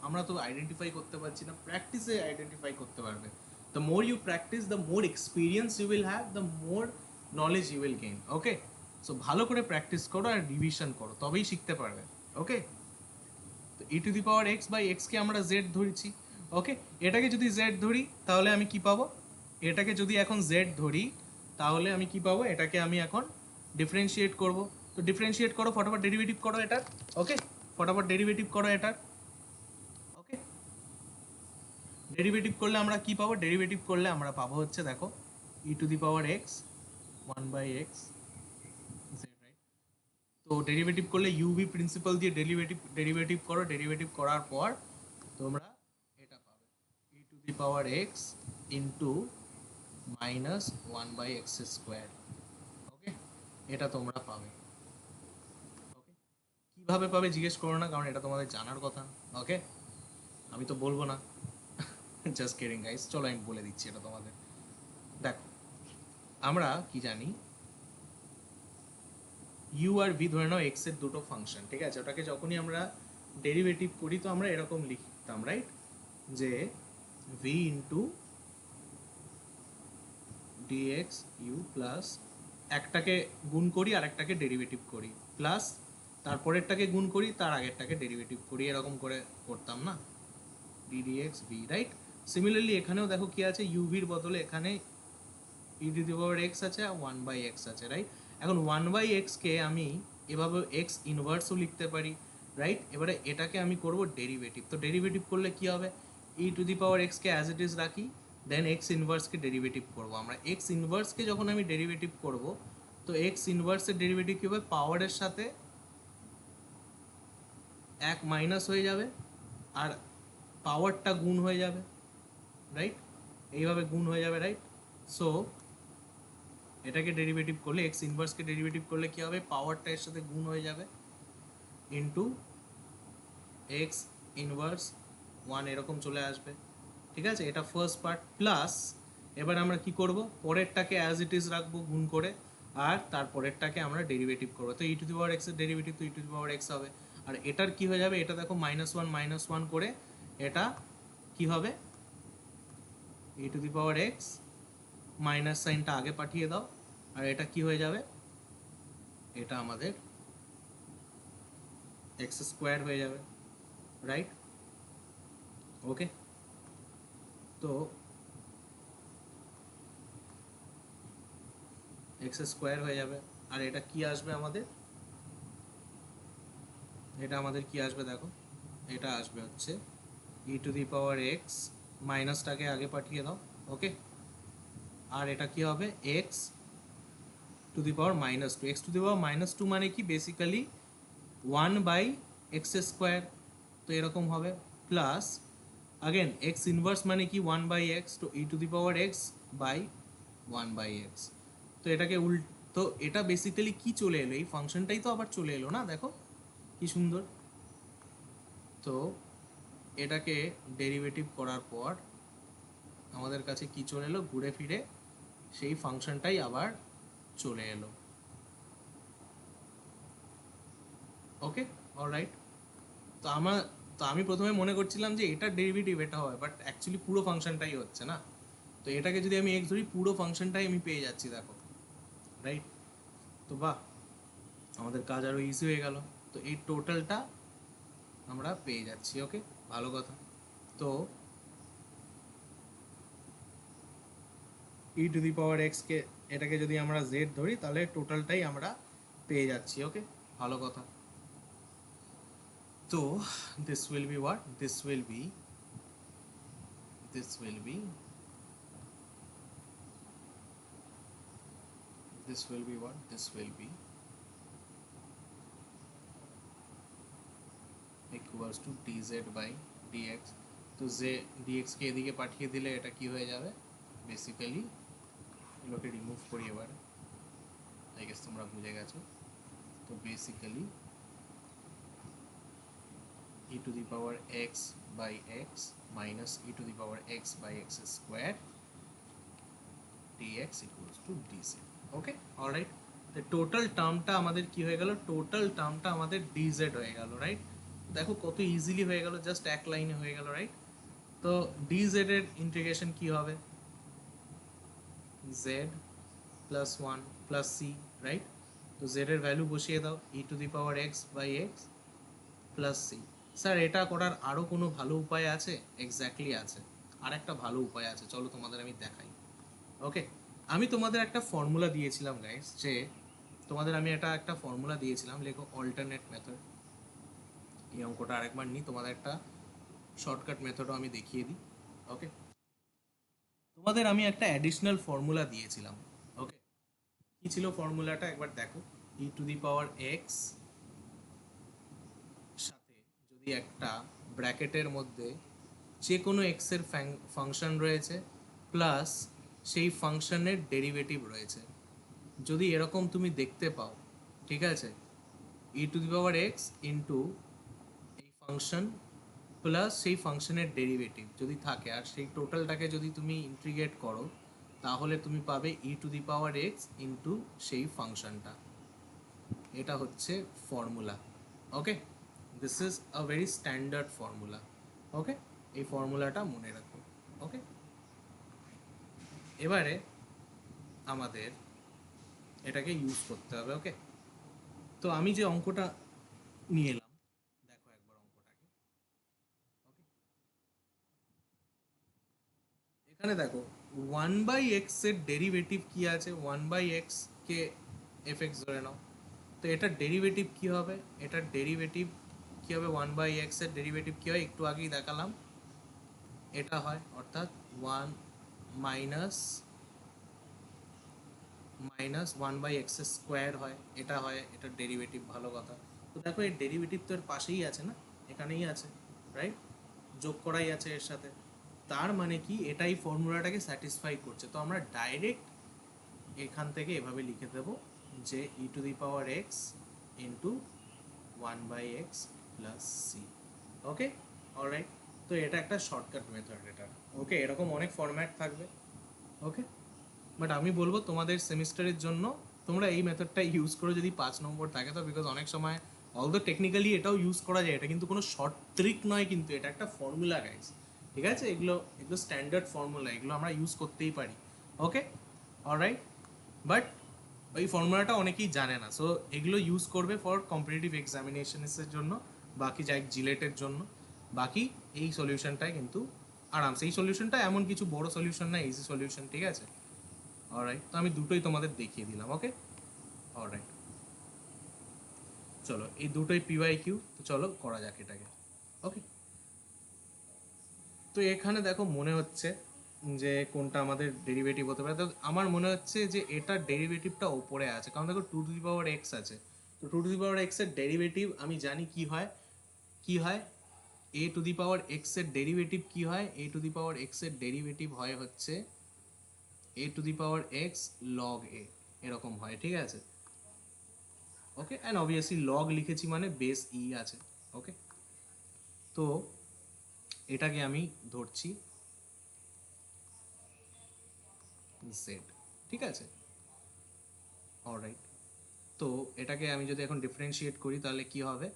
আমরা তো আইডেন্টিফাই করতে পারছি না, প্র্যাকটিসে আইডেন্টিফাই করতে পারবে। The more you practice, the more experience you will have, the more knowledge you will gain. Okay, so ভালো করে প্র্যাকটিস করো আর রিভিশন করো, তবেই শিখতে পারবে। ওকে, তো e to the power x by এক্সকে আমরা জেড ধরেছি। ওকে, এটাকে যদি জেড ধরি তাহলে আমি কি পাবো, এটাকে যদি এখন জেড ধরি তাহলে আমি কি পাবো, এটাকে আমি এখন ডিফারেন্সিয়েট করব। তো ডিফারেন্সিয়েট করো, ফটাফট ডেরিভেটিভ করো এটার। ওকে, ফটাফট ডেরিভেটিভ করো এটার। ওকে, ডেরিভেটিভ করলে আমরা কি পাবো, ডেরিভেটিভ করলে আমরা পাবো হচ্ছে দেখো e to the power x one by x z, right? তো ডেরিভেটিভ করলে ইউভি প্রিন্সিপাল দিয়ে ডেরিভেটিভ ডেরিভেটিভ করো, ডেরিভেটিভ করার পর তোমরা এটা পাবে e to the power x into minus one by x square. Okay, এটা তোমরা পাবে। ওকে, কীভাবে পাবে জিজ্ঞেস করো না, কারণ এটা তোমাদের জানার কথা। ওকে, আমি তো বলবো না, জাস্ট কিডিং গাইস, চলো আমি বলে দিচ্ছি এটা তোমাদের। দেখো আমরা কি জানি, ইউ আর ভি ধরে নাও এক্স এর দুটো ফাংশন, ঠিক আছে? ওটাকে যখনই আমরা ডেরিভেটিভ করি তো আমরা এরকম লিখতাম, রাইট, যে v into dx u plus একটাকে গুণ করি আর একটাকে ডেরিভেটিভ করি, প্লাস তারপরেরটাকে গুণ করি তার আগেরটাকে ডেরিভেটিভ করি, এরকম করে করতাম না, ডিডিএক্স ভি, রাইট? সিমিলারলি এখানেও দেখো কি আছে, ইউভির বদলে এখানে ই টু দি পাওয়ার এক্স আছে আর ওয়ান বাই এক্স আছে, রাইট? এখন ওয়ান বাই এক্সকে আমি এভাবে এক্স ইনভার্সও লিখতে পারি, রাইট? এবারে এটাকে আমি করব ডেরিভেটিভ, তো ডেরিভেটিভ করলে কি হবে, ই টু দি পাওয়ার এক্সকে অ্যাজ ইট ইজ রাখি, দেন এক্স ইনভার্সকে ডেরিভেটিভ করব আমরা। এক্স ইনভার্সকে যখন আমি ডেরিভেটিভ করব তো এক্স ইনভার্সের ডেরিভেটিভ কী হবে, পাওয়ারের সাথে এক মাইনাস হয়ে যাবে আর পাওয়ারটা গুণ হয়ে যাবে, রাইট? এইভাবে গুণ হয়ে যাবে, রাইট? সো এটাকে ডেরিভেটিভ করলে এক্স ইনভার্সকে ডেরিভেটিভ করলে কি হবে, পাওয়ারটা এর সাথে গুণ হয়ে যাবে ইন্টু এক্স ইনভার্স ওয়ান এরকম চলে আসবে, ঠিক আছে? এটা ফার্স্ট পার্ট। প্লাস এবার আমরা কি করব, পরেরটাকে অ্যাজ ইট ইজ রাখবো গুণ করে, আর তারপরেরটাকে আমরা ডেরিভেটিভ করবো, তো e to the power x এর ডেরিভেটিভ তো e to the power x হবে। আর এটার কি হয়ে যাবে, এটা দেখো মাইনাস ওয়ান করে এটা কি হবে, e to the power x, minus সাইনটা আগে পাঠিয়ে দাও, আর এটা কি হয়ে যাবে, এটা আমাদের এক্স স্কোয়ার হয়ে যাবে, রাইট? ওকে, তো এক্স স্কোয়ার হয়ে যাবে, আর এটা কি আসবে আমাদের, এটা আমাদের কি আসবে দেখো, এটা আসবে হচ্ছে ই টু দি পাওয়ার এক্স, মাইনাসটাকে আগে পাঠিয়ে দাও, ওকে, আর এটা কি হবে x to the power minus two, x to the power minus two মানে কি basically one by x square, তো এরকম হবে, প্লাস আগেন এক্স ইনভার্স মানে কি ওয়ান বাই এক্স, তো e to the power x by one by x, তো এটাকে তো এটা বেসিক্যালি কি চলে এলো, এই ফাংশনটাই তো আবার চলে এলো না, দেখো কি সুন্দর। তো এটাকে ডেরিভেটিভ করার পর আমাদের কাছে কি চলে এলো, ঘুরে ফিরে সেই ফাংশনটাই আবার চলে এলো, ওকে, অলরাইট। তো আমি প্রথমে মনে করছিলাম যে এটা ডেরিভেটিভ এটা হয়, বাট অ্যাকচুয়ালি পুরো ফাংশনটাই হচ্ছে না, তো এটাকে যদি আমি এক্স ধরি পুরো ফাংশনটাই আমি পেয়ে যাচ্ছি, দেখো, রাইট? তো বাহ, আমাদের কাজ আরও ইজি হয়ে গেল, তো এই টোটালটা আমরা পেয়ে যাচ্ছি, ওকে, ভালো কথা। তো ই টু দি পাওয়ার এক্সকে এটাকে যদি আমরা জেড ধরি তাহলে টোটালটাই আমরা পেয়ে যাচ্ছি, ওকে, ভালো কথা। তো this will be what, this will be equals to dz by dx, তো যে dx কে এদিকে পাঠিয়ে দিলে এটা কি হয়ে যাবে, বেসিক্যালি এগুলোকে রিমুভ করি এবার, আই গেস তোমরা বুঝে গেছো, তো basically e to the power x by x minus e to the power x by x square dx equals to dz, okay, alright. তো টোটাল টার্মটা আমাদের কি হয়ে গেল, টোটাল টার্মটা আমাদের dz হয়ে গেল, রাইট? দেখো কত ইজিলি হয়ে গেল, জাস্ট এক লাইনে হয়ে গেল, রাইট? তো dz এর ইন্টিগ্রেশন কি হবে, z plus one plus c, right? তো z এর ভ্যালু বসিয়ে দাও, e to the power x by x plus c. Sir এটা করার আরও কোনো ভালো উপায় আছে? এক্স্যাক্টলি আছে, আর একটা ভালো উপায় আছে, চলো তোমাদের আমি দেখাই, ওকে। আমি তোমাদের একটা ফর্মুলা দিয়েছিলাম গাইস, যে তোমাদের আমি একটা ফর্মুলা দিয়েছিলাম, লেখো অল্টারনেট মেথড। এই অঙ্কটা আরেকবার নিই, তোমাদের একটা শর্টকাট মেথডও আমি দেখিয়ে দিই, ওকে। তোমাদের আমি একটা অ্যাডিশনাল ফর্মুলা দিয়েছিলাম, ওকে। কি ছিল ফর্মুলাটা একবার দেখো, e to the power x সাথে যদি একটা ব্র্যাকেটের মধ্যে যে কোনো এক্সের ফাংশন রয়েছে প্লাস সেই ফাংশনের ডেরিভেটিভ রয়েছে, যদি এরকম তুমি দেখতে পাও, ঠিক আছে, e to the power x into এই ফাংশন প্লাস সেই ফাংশনের ডেরিভেটিভ যদি থাকে, আর সেই টোটালটাকে যদি তুমি ইন্টিগ্রেট করো তাহলে তুমি পাবে e to the power x into সেই ফাংশনটা, এটা হচ্ছে formula. Okay, this is a very standard formula. Okay, এই ফর্মুলাটা মনে রাখো। ওকে, এবারে আমাদের এটাকে ইউজ করতে হবে। ওকে, তো আমি যে অঙ্কটা নিয়ে এলাম, দেখো একবার অঙ্কটাকে। ওকে, এখানে দেখো 1/x এর ডেরিভেটিভ কি আছে, 1/x কে এফ এক্স ধরে নাও। তো এটার ডেরিভেটিভ কি হবে, এটার ডেরিভেটিভ কি হবে, 1/x এর ডেরিভেটিভ কি হয় একটু আগেই দেখালাম, এটা হয় অর্থাৎ 1 মাইনাস 1/x স্কোয়ার হয়, এটা হয় এটার ডেরিভেটিভ। ভালো কথা। তো দেখো এর ডেরিভেটিভ তো এর পাশেই আছে না, এখানেই আছে, রাইট? যোগ করাই আছে এর সাথে। তার মানে কি এটাই ফর্মুলাটাকে স্যাটিসফাই করছে। তো আমরা ডাইরেক্ট এখান থেকে এভাবে লিখে দেবো যে e⁻x into 1/x plus C. Okay, alright. তো এটা একটা শর্টকাট মেথড এটা। ওকে, এরকম অনেক ফরম্যাট থাকবে। ওকে, বাট আমি বলবো তোমাদের সেমিস্টারের জন্য তোমরা এই মেথডটা ইউজ করো যদি 5 নম্বর থাকে তো, বিকজ অনেক সময় অলদো টেকনিক্যালি এটাও ইউজ করা যায়, এটা কিন্তু কোনো শর্ট ট্রিক নয়, কিন্তু এটা একটা ফর্মুলা গাইস। ঠিক আছে, এগুলো এগুলো স্ট্যান্ডার্ড ফর্মুলা, এগুলো আমরা ইউজ করতেই পারি। ওকে, অলরাইট। বাট ওই ফর্মুলাটা অনেকেই জানে না, সো এগুলো ইউজ করবে ফর কম্পিটিটিভ এক্সামিনেশনসের জন্য, বাকি যাই জিলেটের জন্য। বাকি এই সলিউশনটাই কিন্তু আরামসে, এই সলিউশনটা এমন কিছু বড় সলিউশন না, ইজি সলিউশন। ঠিক আছে, অলরাইট। তো আমি দুটোই তোমাদের দেখিয়ে দিলাম। ওকে, অলরাইট। চলো এই দুটোই PYQ, তো চলো করা যাক এটাকে। ওকে, তো এখানে দেখো মনে হচ্ছে যে কোনটা আমাদের ডেরিভেটিভ হতে পারে। তো আমার মনে হচ্ছে যে এটার ডেরিভেটিভটা ওপরে আছে, কারণ দেখো 2⁻x আছে। তো 2⁻x এর ডেরিভেটিভ আমি জানি কি হয়, কি হয়, a⁻x এর ডেরিভেটিভ কি হয়, a⁻x এর ডেরিভেটিভ হয় হচ্ছে a⁻x log a, এরকম হয়। ঠিক আছে, ওকে, অ্যান্ড অবভিয়াসলি লগ লিখেছি মানে বেস আছে। ওকে, তো এটাকে আমি ধরছি জেড। ঠিক আছে, অলরাইট। তো এটাকে আমি যদি এখন ডিফারেন্সিয়েট করি তাহলে কি হবে,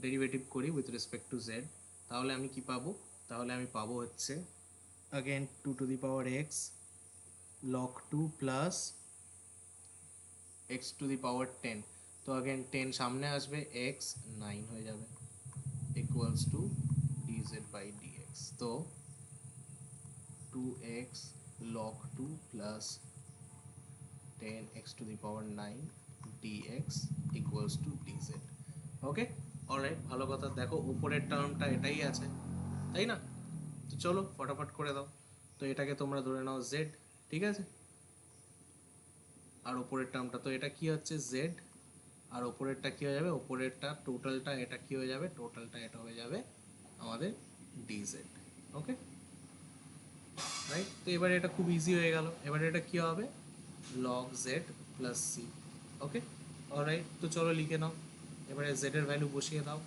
ডেরিভেটিভ করি উইথ রেসপেক্ট টু জেড, তাহলে আমি কি পাবো, তাহলে আমি পাবো হচ্ছে again 2⁻x log 2 plus x⁻10। তো अगेन 10 সামনে আসবে, x 9 হয়ে যাবে, ইকুয়ালস টু dz/dx। তো 2x log 2 plus 10x⁹ dx equals to dz। Okay, alright, ভালো কথা। দেখো উপরের টার্মটা এটাই আছে, তাই না? তো চলো ফটাফট করে দাও। তো এটাকে তোমরা ধরে নাও z। ঠিক আছে, আর উপরের টার্মটা তো এটা কি হচ্ছে z, আর উপরেরটা কি হয়ে যাবে, উপরেরটা টোটালটা এটা কি হয়ে যাবে, টোটালটা এটা হয়ে যাবে আমাদের dz। ওকে, রাইট। তো এবারে এটা খুব ইজি হয়ে গেল, এবারে এটা কি হবে, log z plus C. Okay, alright. তো চলো লিখে নাও, এবারে z এর ভ্যালু বসিয়ে দাও,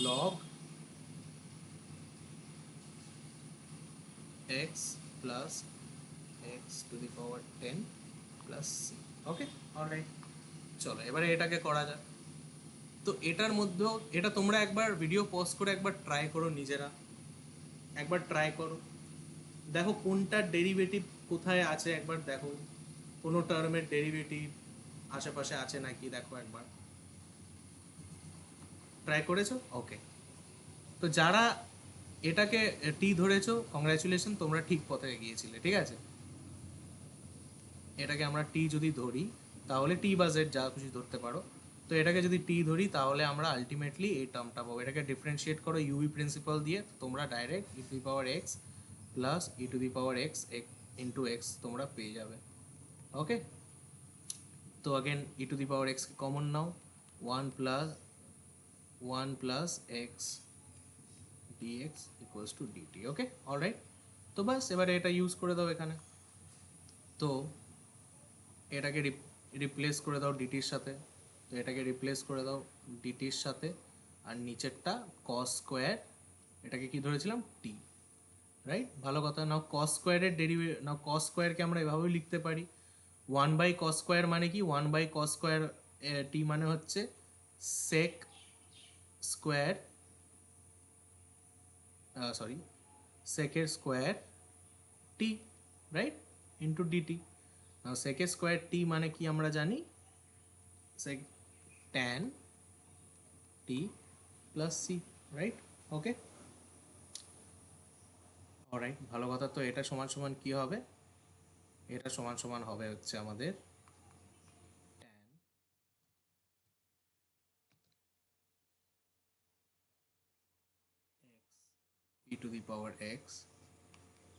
log x plus x⁻10 plus C. Okay, alright. চলো এবারে এটাকে করা যাক। তো এটার মধ্যেও এটা তোমরা একবার ভিডিও পজ করে একবার ট্রাই করো নিজেরা, একবার ট্রাই করো, দেখো কোনটার ডেরিভেটিভ কোথায় আছে, একবার দেখো কোনো টার্মের ডেরিভেটিভ আশেপাশে আছে নাকি, দেখো একবার ট্রাই করেছো। ওকে, তো যারা এটাকে টি ধরেছো কংগ্রাচুলেশন, তোমরা ঠিক পথে গিয়েছিলে। ঠিক আছে, এটাকে আমরা টি যদি ধরি তাহলে টি বা জেড যা খুশি ধরতে পারো। তো এটাকে যদি টি ধরি তাহলে আমরা আলটিমেটলি এই টার্মটা পাবো। এটাকে ডিফারেন্সিয়েট করো ইউভি প্রিন্সিপাল দিয়ে, তোমরা direct e⁻x plus e⁻x into x তোমরা পেয়ে যাবে। ওকে, তো again e⁻x K common now, 1 plus x dx equals to dt। Okay, alright. তো বাস এবারে এটা ইউজ করে দাও এখানে। তো এটাকে রিপ্লেস করে দাও ডিটির সাথে, তো এটাকে রিপ্লেস করে দাও ডিটির সাথে, আর নিচেরটা কস স্কোয়ার, এটাকে কি ধরেছিলাম টি, রাইট? ভালো কথা। নাও কস স্কোয়ারের ডেরিভেটিভ, নাও কস স্কোয়ারকে আমরা এভাবেও লিখতে পারি, 1/cos স্কোয়ার মানে কি, 1/cos স্কোয়ার টি মানে হচ্ছে সেক স্কোয়ার, সরি, সেকের স্কোয়ার টি, রাইট, ইন্টু ডিটি। সেকের স্কোয়ার টি মানে কি আমরা জানি, সেক ট্যান টি প্লাস সি, রাইট? ওকে, অলরাইট, ভালো কথা। তো এটা সমান সমান কি হবে? এটা সমান সমান হবে হচ্ছে আমাদের tan x e to the power x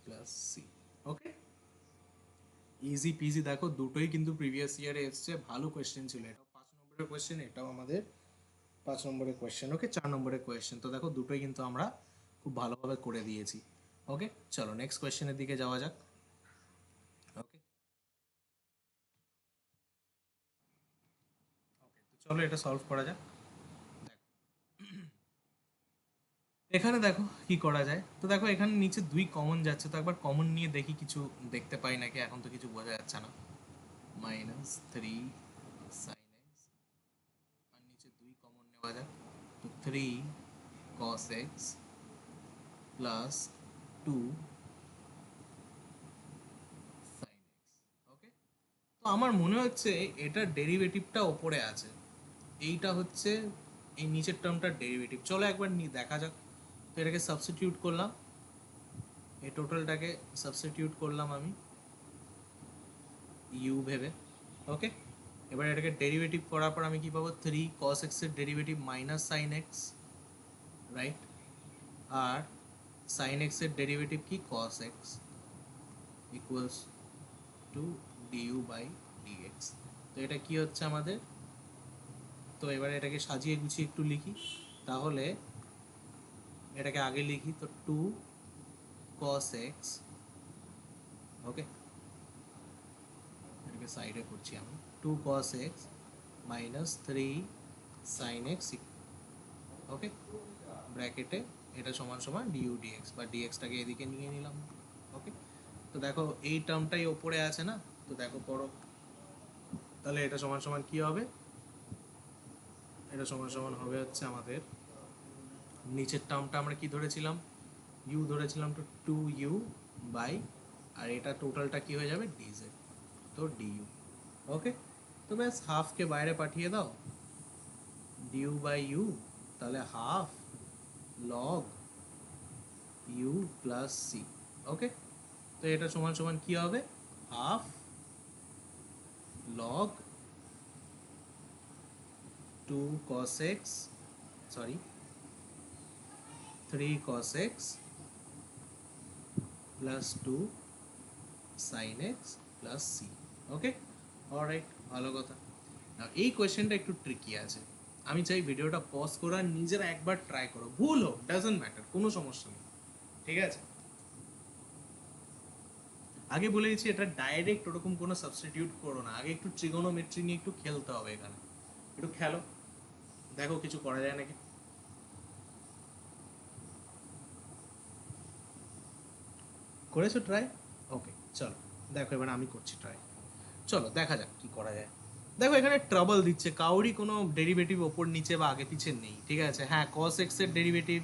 plus C. Okay, easy peasy. দেখো দুটোই কিন্তু প্রিভিয়াস ইয়ারে এসছে, ভালো কোয়েশ্চেন ছিল। এটাও 5 নম্বরের কোয়েশ্চেন, এটাও আমাদের 5 নম্বরের কোয়েশ্চেন। ওকে, 4 নম্বরের কোয়েশ্চেন। তো দেখো দুটোই কিন্তু আমরা খুব ভালোভাবে করে দিয়েছি। ওকে, চলো নেক্সট কোয়েশ্চেনের দিকে যাওয়া যাক। ওকে, ওকে, তো চলো এটা সলভ করা যাক। এখানে দেখো কি করা যায়। তো দেখো এখানে নিচে 2 কমন যাচ্ছে, তো একবার কমন নিয়ে দেখি কিছু দেখতে পাই নাকি। এখন তো কিছু বোঝা যাচ্ছে না। -3 sin x, আর নিচে 2 কমন নেওয়া যাক। তো 3 cos x plus 2 sin x। ওকে, তো আমার মনে হচ্ছে এটার ডেরিভেটিভটা ওপরে আছে, এইটা হচ্ছে এই নিচের টার্মটার ডেরিভেটিভ। চলো একবার দেখা যাক। তো এটাকে সাবস্টিটিউট করলাম, এই টোটালটাকে সাবস্টিটিউট করলাম আমি ইউ ভেবে। ওকে, এবার এটাকে ডেরিভেটিভ করার পর আমি কি পাবো? 3 cos x এর derivative minus sine x, right? আর সাইন এক্স এর ডেরিভেটিভ কি? cos x equals to du by dx. তো এটা কি হচ্ছে আমাদের? তো এবার এটাকে সাজিয়ে গুছিয়ে একটু লিখি তাহলে। এটাকে আগে লিখি, তো 2 cos x, ওকে, এটাকে সাইডে করছি আমি। 2 cos x minus 3 sin x, ওকে, ব্র্যাকেটে এটা সমান সমান ডিইউ ডিএক্স, বা ডিএক্সটাকে এদিকে নিয়ে নিলাম। ওকে, তো দেখো এই টার্মটাই ওপরে আছে না, তো দেখো পড়ো। তাহলে এটা সমান সমান কি হবে? এটা সমান সমান হবে হচ্ছে আমাদের নিচের টার্মটা আমরা কি ধরেছিলাম? ইউ ধরেছিলাম, তো 2u বাই, আর এটা টোটালটা কি হয়ে যাবে? ডিজেড, তো ডিইউ। ওকে, তো ব্যাস হাফকে বাইরে পাঠিয়ে দাও, ডিইউ বাই ইউ, তাহলে half log u plus C. Okay, তো এটা সমান সমান কি হবে? Half log 2 cos x, sorry, 3 cos x plus 2 sin x plus C. Okay, alright, ভালো কথা। এই কোয়েশ্চেনটা একটু ট্রিকি আছে, আমি চাই ভিডিওটা পজ করো আর নিজেরা একবার ট্রাই করো, ভুল হোক ডাজন্ট ম্যাটার, কোনো সমস্যা নেই, ঠিক আছে? আগে বলে দিচ্ছি, এটা ডাইরেক্ট ওরকম কোনো সাবস্টিটিউট করো না, আগে একটু ট্রিগোনোমেট্রি নিয়ে একটু খেলতে হবে। এখানে একটু খেলো, দেখো কিছু করা যায় নাকি। করেছো ট্রাই? ওকে, চলো দেখো এবার আমি করছি ট্রাই। চলো দেখা যাক কি করা যায়। দেখো এখানে ট্রাবল দিচ্ছে, কাউরই কোনো ডেরিভেটিভ ওপর নিচে বা আগে পিছে নেই, ঠিক আছে? হ্যাঁ, cos x এর ডেরিভেটিভ,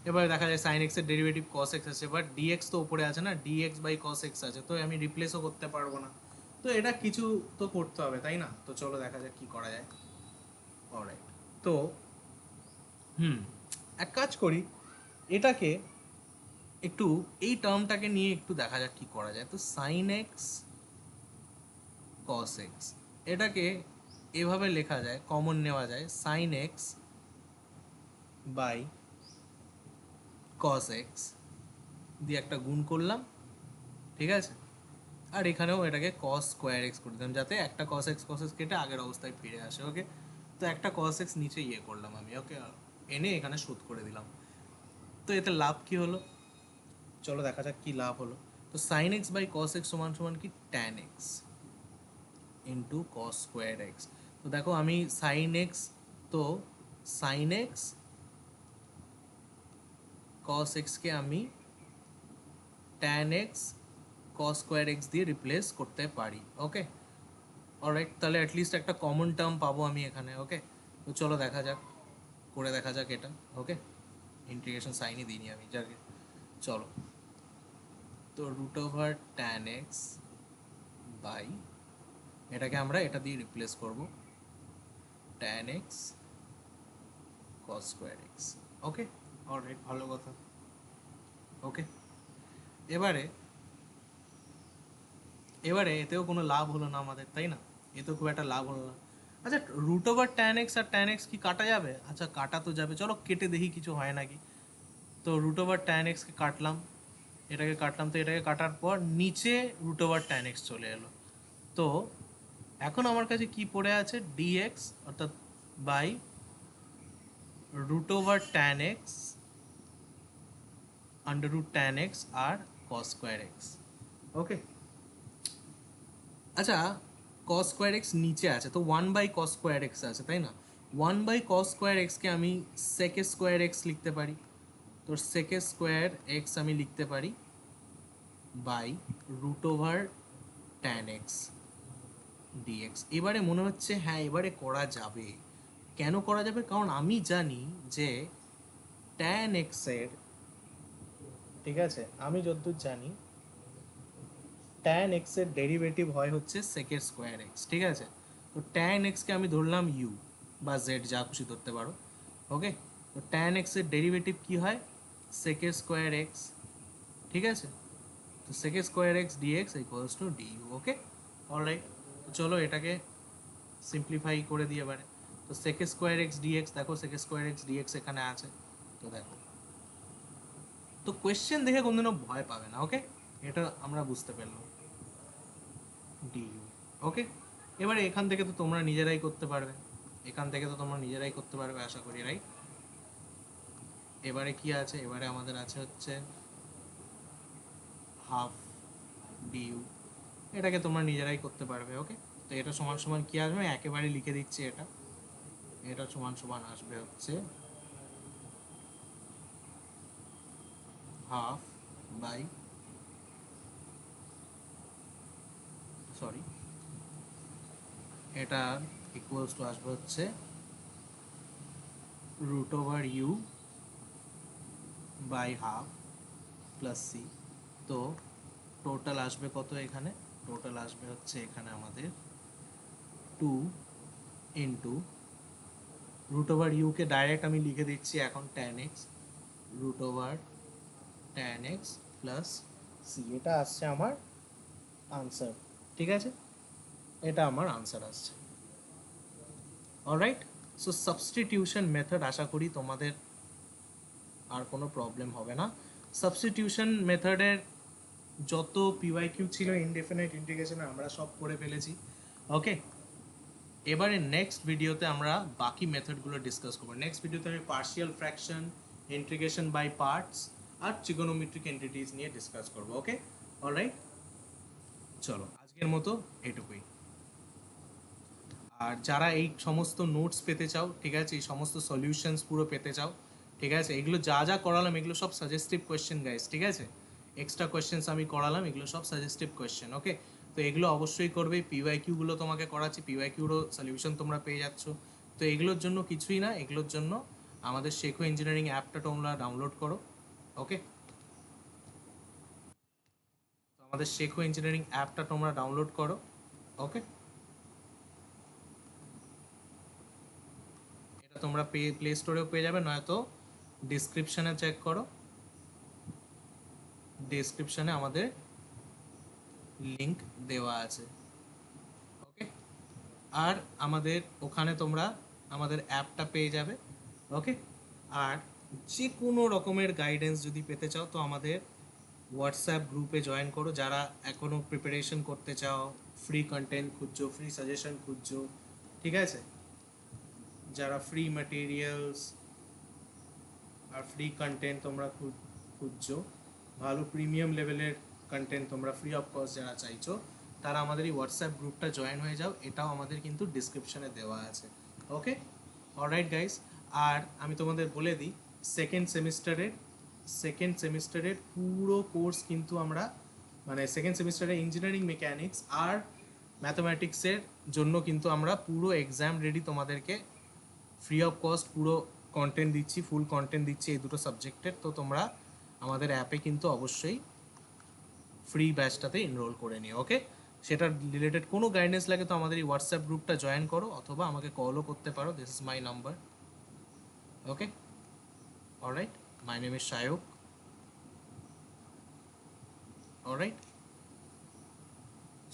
এবার দেখা যায় sin x এর ডেরিভেটিভ cos x আছে, বাট dx তো উপরে আছে না, dx বাই cos x আছে, তো আমি রিপ্লেসও করতে পারবো না। তো এটা কিছু তো করতে হবে, তাই না? তো চলো দেখা যাক কি করা যায়। অলরাইট, তো হুম, এক কাজ করি, এটাকে একটু, এই টার্মটাকে নিয়ে একটু দেখা যাক কি করা যায়। তো sin x cos x, এটাকে এভাবে লেখা যায়, কমন নেওয়া যায়, sin x বাই cos x দিয়ে একটা গুণ করলাম, ঠিক আছে? আর এখানেও এটাকে cos স্কোয়ার x করে দিলাম, যাতে একটা cos x কেটে আগের অবস্থায় ফিরে আসে। ওকে, তো একটা cos x নিচে ইয়ে করলাম আমি, ওকে, এনে এখানে শোধ করে দিলাম। তো এতে লাভ কি হলো? চলো দেখা যাক কি লাভ হলো। তো sin x বাই cos x সমান সমান কি? tan x ইন্টু cos স্কোয়ার x। তো দেখো আমি sin x, তো sin x cos x কে আমি tan x cos square x দিয়ে রিপ্লেস করতে পারি। ওকে, অলরাইট, তাহলে অ্যাটলিস্ট একটা কমন টার্ম পাবো আমি এখানে। ওকে, তো চলো দেখা যাক, করে দেখা যাক এটা। ওকে, ইন্টিগ্রেশন সাইনই দিইনি আমি যাকে। চলো, তো root over tan x by, এটাকে আমরা এটা দিয়ে রিপ্লেস করব, tan x cos square x. Okay, alright, ভালো কথা। ওকে, এবারে এবারে এতেও কোনো লাভ হলো না আমাদের, তাই না? এতেও খুব একটা লাভ হলো না। আচ্ছা, রুট ওভার ট্যান এক্স আর ট্যান এক্স কি কাটা যাবে? আচ্ছা, কাটা তো যাবে, চলো কেটে দেখি কিছু হয় নাকি। তো রুট ওভার ট্যান এক্সকে কাটলাম, এটাকে কাটলাম, তো এটাকে কাটার পর নিচে রুট ওভার ট্যান এক্স চলে এলো। তো এখন আমার কাছে কি পড়ে আছে? ডিএক্স, অর্থাৎ by root over tan x under root tan x আর কস স্কোয়ার এক্স। ওকে, আচ্ছা, কস স্কোয়ার এক্স নিচে আছে, তো one by cos square x আছে, তাই না? ওয়ান বাই কস স্কোয়ার এক্সকে আমি সেক স্কোয়ার এক্স লিখতে পারি। তো সেক স্কোয়ার এক্স আমি লিখতে পারি by root over tan x dx. এবারে মনে হচ্ছে হ্যাঁ, এবারে করা যাবে। কেন করা যাবে? কারণ আমি জানি যে ট্যান এক্সের, ঠিক আছে, আমি যতদূর জানি ট্যান এক্সের ডেরিভেটিভ হয় হচ্ছে সেকের স্কোয়ার এক্স, ঠিক আছে? তো ট্যান এক্সকে আমি ধরলাম ইউ বা জেড, যা খুশি ধরতে পারো। ওকে, তো ট্যান এক্সের ডেরিভেটিভ কি হয়? সেকের স্কোয়ার এক্স, ঠিক আছে? তো সেকের square x dx equals to du. Okay, alright, তো চলো এটাকে সিম্পলিফাই করে দিই এবারে। তো সেক স্কোয়ার এক্স ডিএক্স, দেখো সেক স্কোয়ার এক্স ডিএক্স এখানে আছে, তো দেখো, তো কোয়েশ্চেন দেখে কোনদিনও ভয় পাবে না। ওকে, এটা আমরা বুঝতে পারলাম, ডিইউ। ওকে, এবারে এখান থেকে তো তোমরা নিজেরাই করতে পারবে, এখান থেকে তো তোমরা নিজেরাই করতে পারবে আশা করি, রাইট? এবারে কি আছে? এবারে আমাদের আছে হচ্ছে হাফ ডিইউ, এটাকে তোমরা নিজেরাই করতে পারবে। ওকে, তো এটা সমান সমান কি আসবে? একেবারে লিখে দিচ্ছি, এটা এটা সমান সমান আসবে হচ্ছে হাফ বাই, সরি, এটা ইকুয়ালস টু আসবে হচ্ছে root over u by half plus C. তো টোটাল আসবে কত এখানে? টোটাল আসবে হচ্ছে এখানে আমাদের 2 ইন্টু রুট ওভার ইউকে ডাইরেক্ট আমি লিখে দিচ্ছি এখন tan x, root over tan x plus C. এটা আসছে আমার আনসার, ঠিক আছে? এটা আমার আনসার আসছে। অলরাইট, সো সাবস্টিটিউশন মেথড, আশা করি তোমাদের আর কোনো প্রবলেম হবে না। সাবস্টিটিউশন মেথডের যত পিওয়াইকিউ ছিল ইনডেফিনাইট ইন্টিগ্রেশনে আমরা সব করে ফেলেছি। ওকে, এবারে নেক্সট ভিডিওতে আমরা বাকি মেথডগুলো ডিসকাস করবো। নেক্সট ভিডিওতে আমি partial fraction, integration by parts আর ট্রিগোনোমেট্রিক এন্টিটিস নিয়ে ডিসকাস করবো। ওকে, অলরাইট, চলো আজকের মতো এটুকুই। আর যারা এই সমস্ত নোটস পেতে চাও, ঠিক আছে, এই সমস্ত সলিউশনস পুরো পেতে চাও, ঠিক আছে, এগুলো যা যা করালাম এগুলো সব সাজেস্টিভ কোয়েশ্চেন গাইস, ঠিক আছে? এক্সট্রা কোয়েশ্চেন্স আমি করালাম, এগুলো সব সাজেস্টিভ কোয়েশ্চেন। ওকে, তো এগুলো অবশ্যই করবে। পিওয়াইকিউগুলো তোমাকে করাচ্ছি, পিওয়াইকিউরও সলিউশন তোমরা পেয়ে যাচ্ছ। তো এগুলোর জন্য কিছুই না, এগুলোর জন্য আমাদের শেখো ইঞ্জিনিয়ারিং অ্যাপটা তোমরা ডাউনলোড করো। ওকে, তো আমাদের শেখো ইঞ্জিনিয়ারিং অ্যাপটা তোমরা ডাউনলোড করো। ওকে, এটা তোমরা প্লে স্টোরেও পেয়ে যাবে, নয়তো ডিসক্রিপশানে চেক করো, ডেসক্রিপশনে আমাদের লিংক দেওয়া আছে। ওকে, আর আমাদের ওখানে তোমরা আমাদের অ্যাপটা পেয়ে যাবে। ওকে, আর যে কোনো রকমের গাইডেন্স যদি পেতে চাও তো আমাদের হোয়াটসঅ্যাপ গ্রুপে জয়েন করো। যারা এখনও প্রিপারেশন করতে চাও, ফ্রি কন্টেন্ট খুঁজছো, ফ্রি সাজেশন খুঁজছো, ঠিক আছে, যারা ফ্রি ম্যাটেরিয়ালস আর ফ্রি কন্টেন্ট তোমরা খুঁজছো, ভালো প্রিমিয়াম লেভেলের কন্টেন্ট তোমরা ফ্রি অফ কস্ট যারা চাইছো, তারা আমাদের এই হোয়াটসঅ্যাপ গ্রুপটা জয়েন হয়ে যাও, এটাও আমাদের কিন্তু ডিসক্রিপশনে দেওয়া আছে। ওকে, অলরাইট গাইস, আর আমি তোমাদের বলে দিই, সেকেন্ড সেমিস্টারের পুরো কোর্স কিন্তু আমরা, মানে সেকেন্ড সেমিস্টারে ইঞ্জিনিয়ারিং মেকানিক্স আর ম্যাথমেটিক্সের জন্য কিন্তু আমরা পুরো এক্সাম রেডি তোমাদেরকে ফ্রি অফ কস্ট পুরো কন্টেন্ট দিচ্ছি, ফুল কন্টেন্ট দিচ্ছি এই দুটো সাবজেক্টের। তো তোমরা আমাদের অ্যাপে কিন্তু অবশ্যই ফ্রি ব্যাচটাতে এনরোল করে নিও, ওকে? সেটার রিলেটেড কোনো গাইডেন্স লাগে তো আমাদের এই হোয়াটসঅ্যাপ গ্রুপটা জয়েন করো, অথবা আমাকে কলও করতে পারো, this is my number, okay? Alright, my name is Shayak, alright.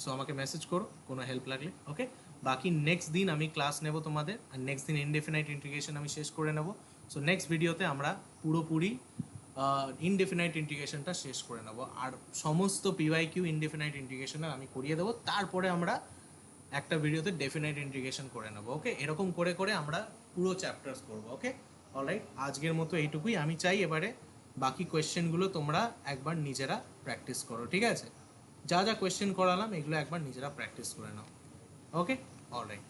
So আমাকে মেসেজ করো কোনো হেল্প লাগলে, ওকে? বাকি নেক্সট দিন আমি ক্লাস নেব তোমাদের, আর নেক্সট দিন ইনডেফিনাইট ইন্টিগ্রেশন আমি শেষ করে নেব। সো নেক্সট ভিডিওতে আমরা পুরোপুরি ইনডেফিনাইট ইন্টিগ্রেশনটা শেষ করে নেব, আর সমস্ত পিওয়াইকিউ ইনডেফিনাইট ইন্টিগ্রেশনের আমি করিয়ে দেবো। তারপরে আমরা একটা ভিডিওতে ডেফিনাইট ইন্টিগ্রেশন করে নেব, ওকে? এরকম করে করে আমরা পুরো চ্যাপ্টার্স করবো, ওকে? অলরাইট, আজকের মতো এইটুকুই। আমি চাই এবারে বাকি কোয়েশ্চেনগুলো তোমরা একবার নিজেরা প্র্যাকটিস করো, ঠিক আছে? যা যা কোয়েশ্চেন করালাম এগুলো একবার নিজেরা প্র্যাকটিস করে নাও, ওকে? অলরাইট।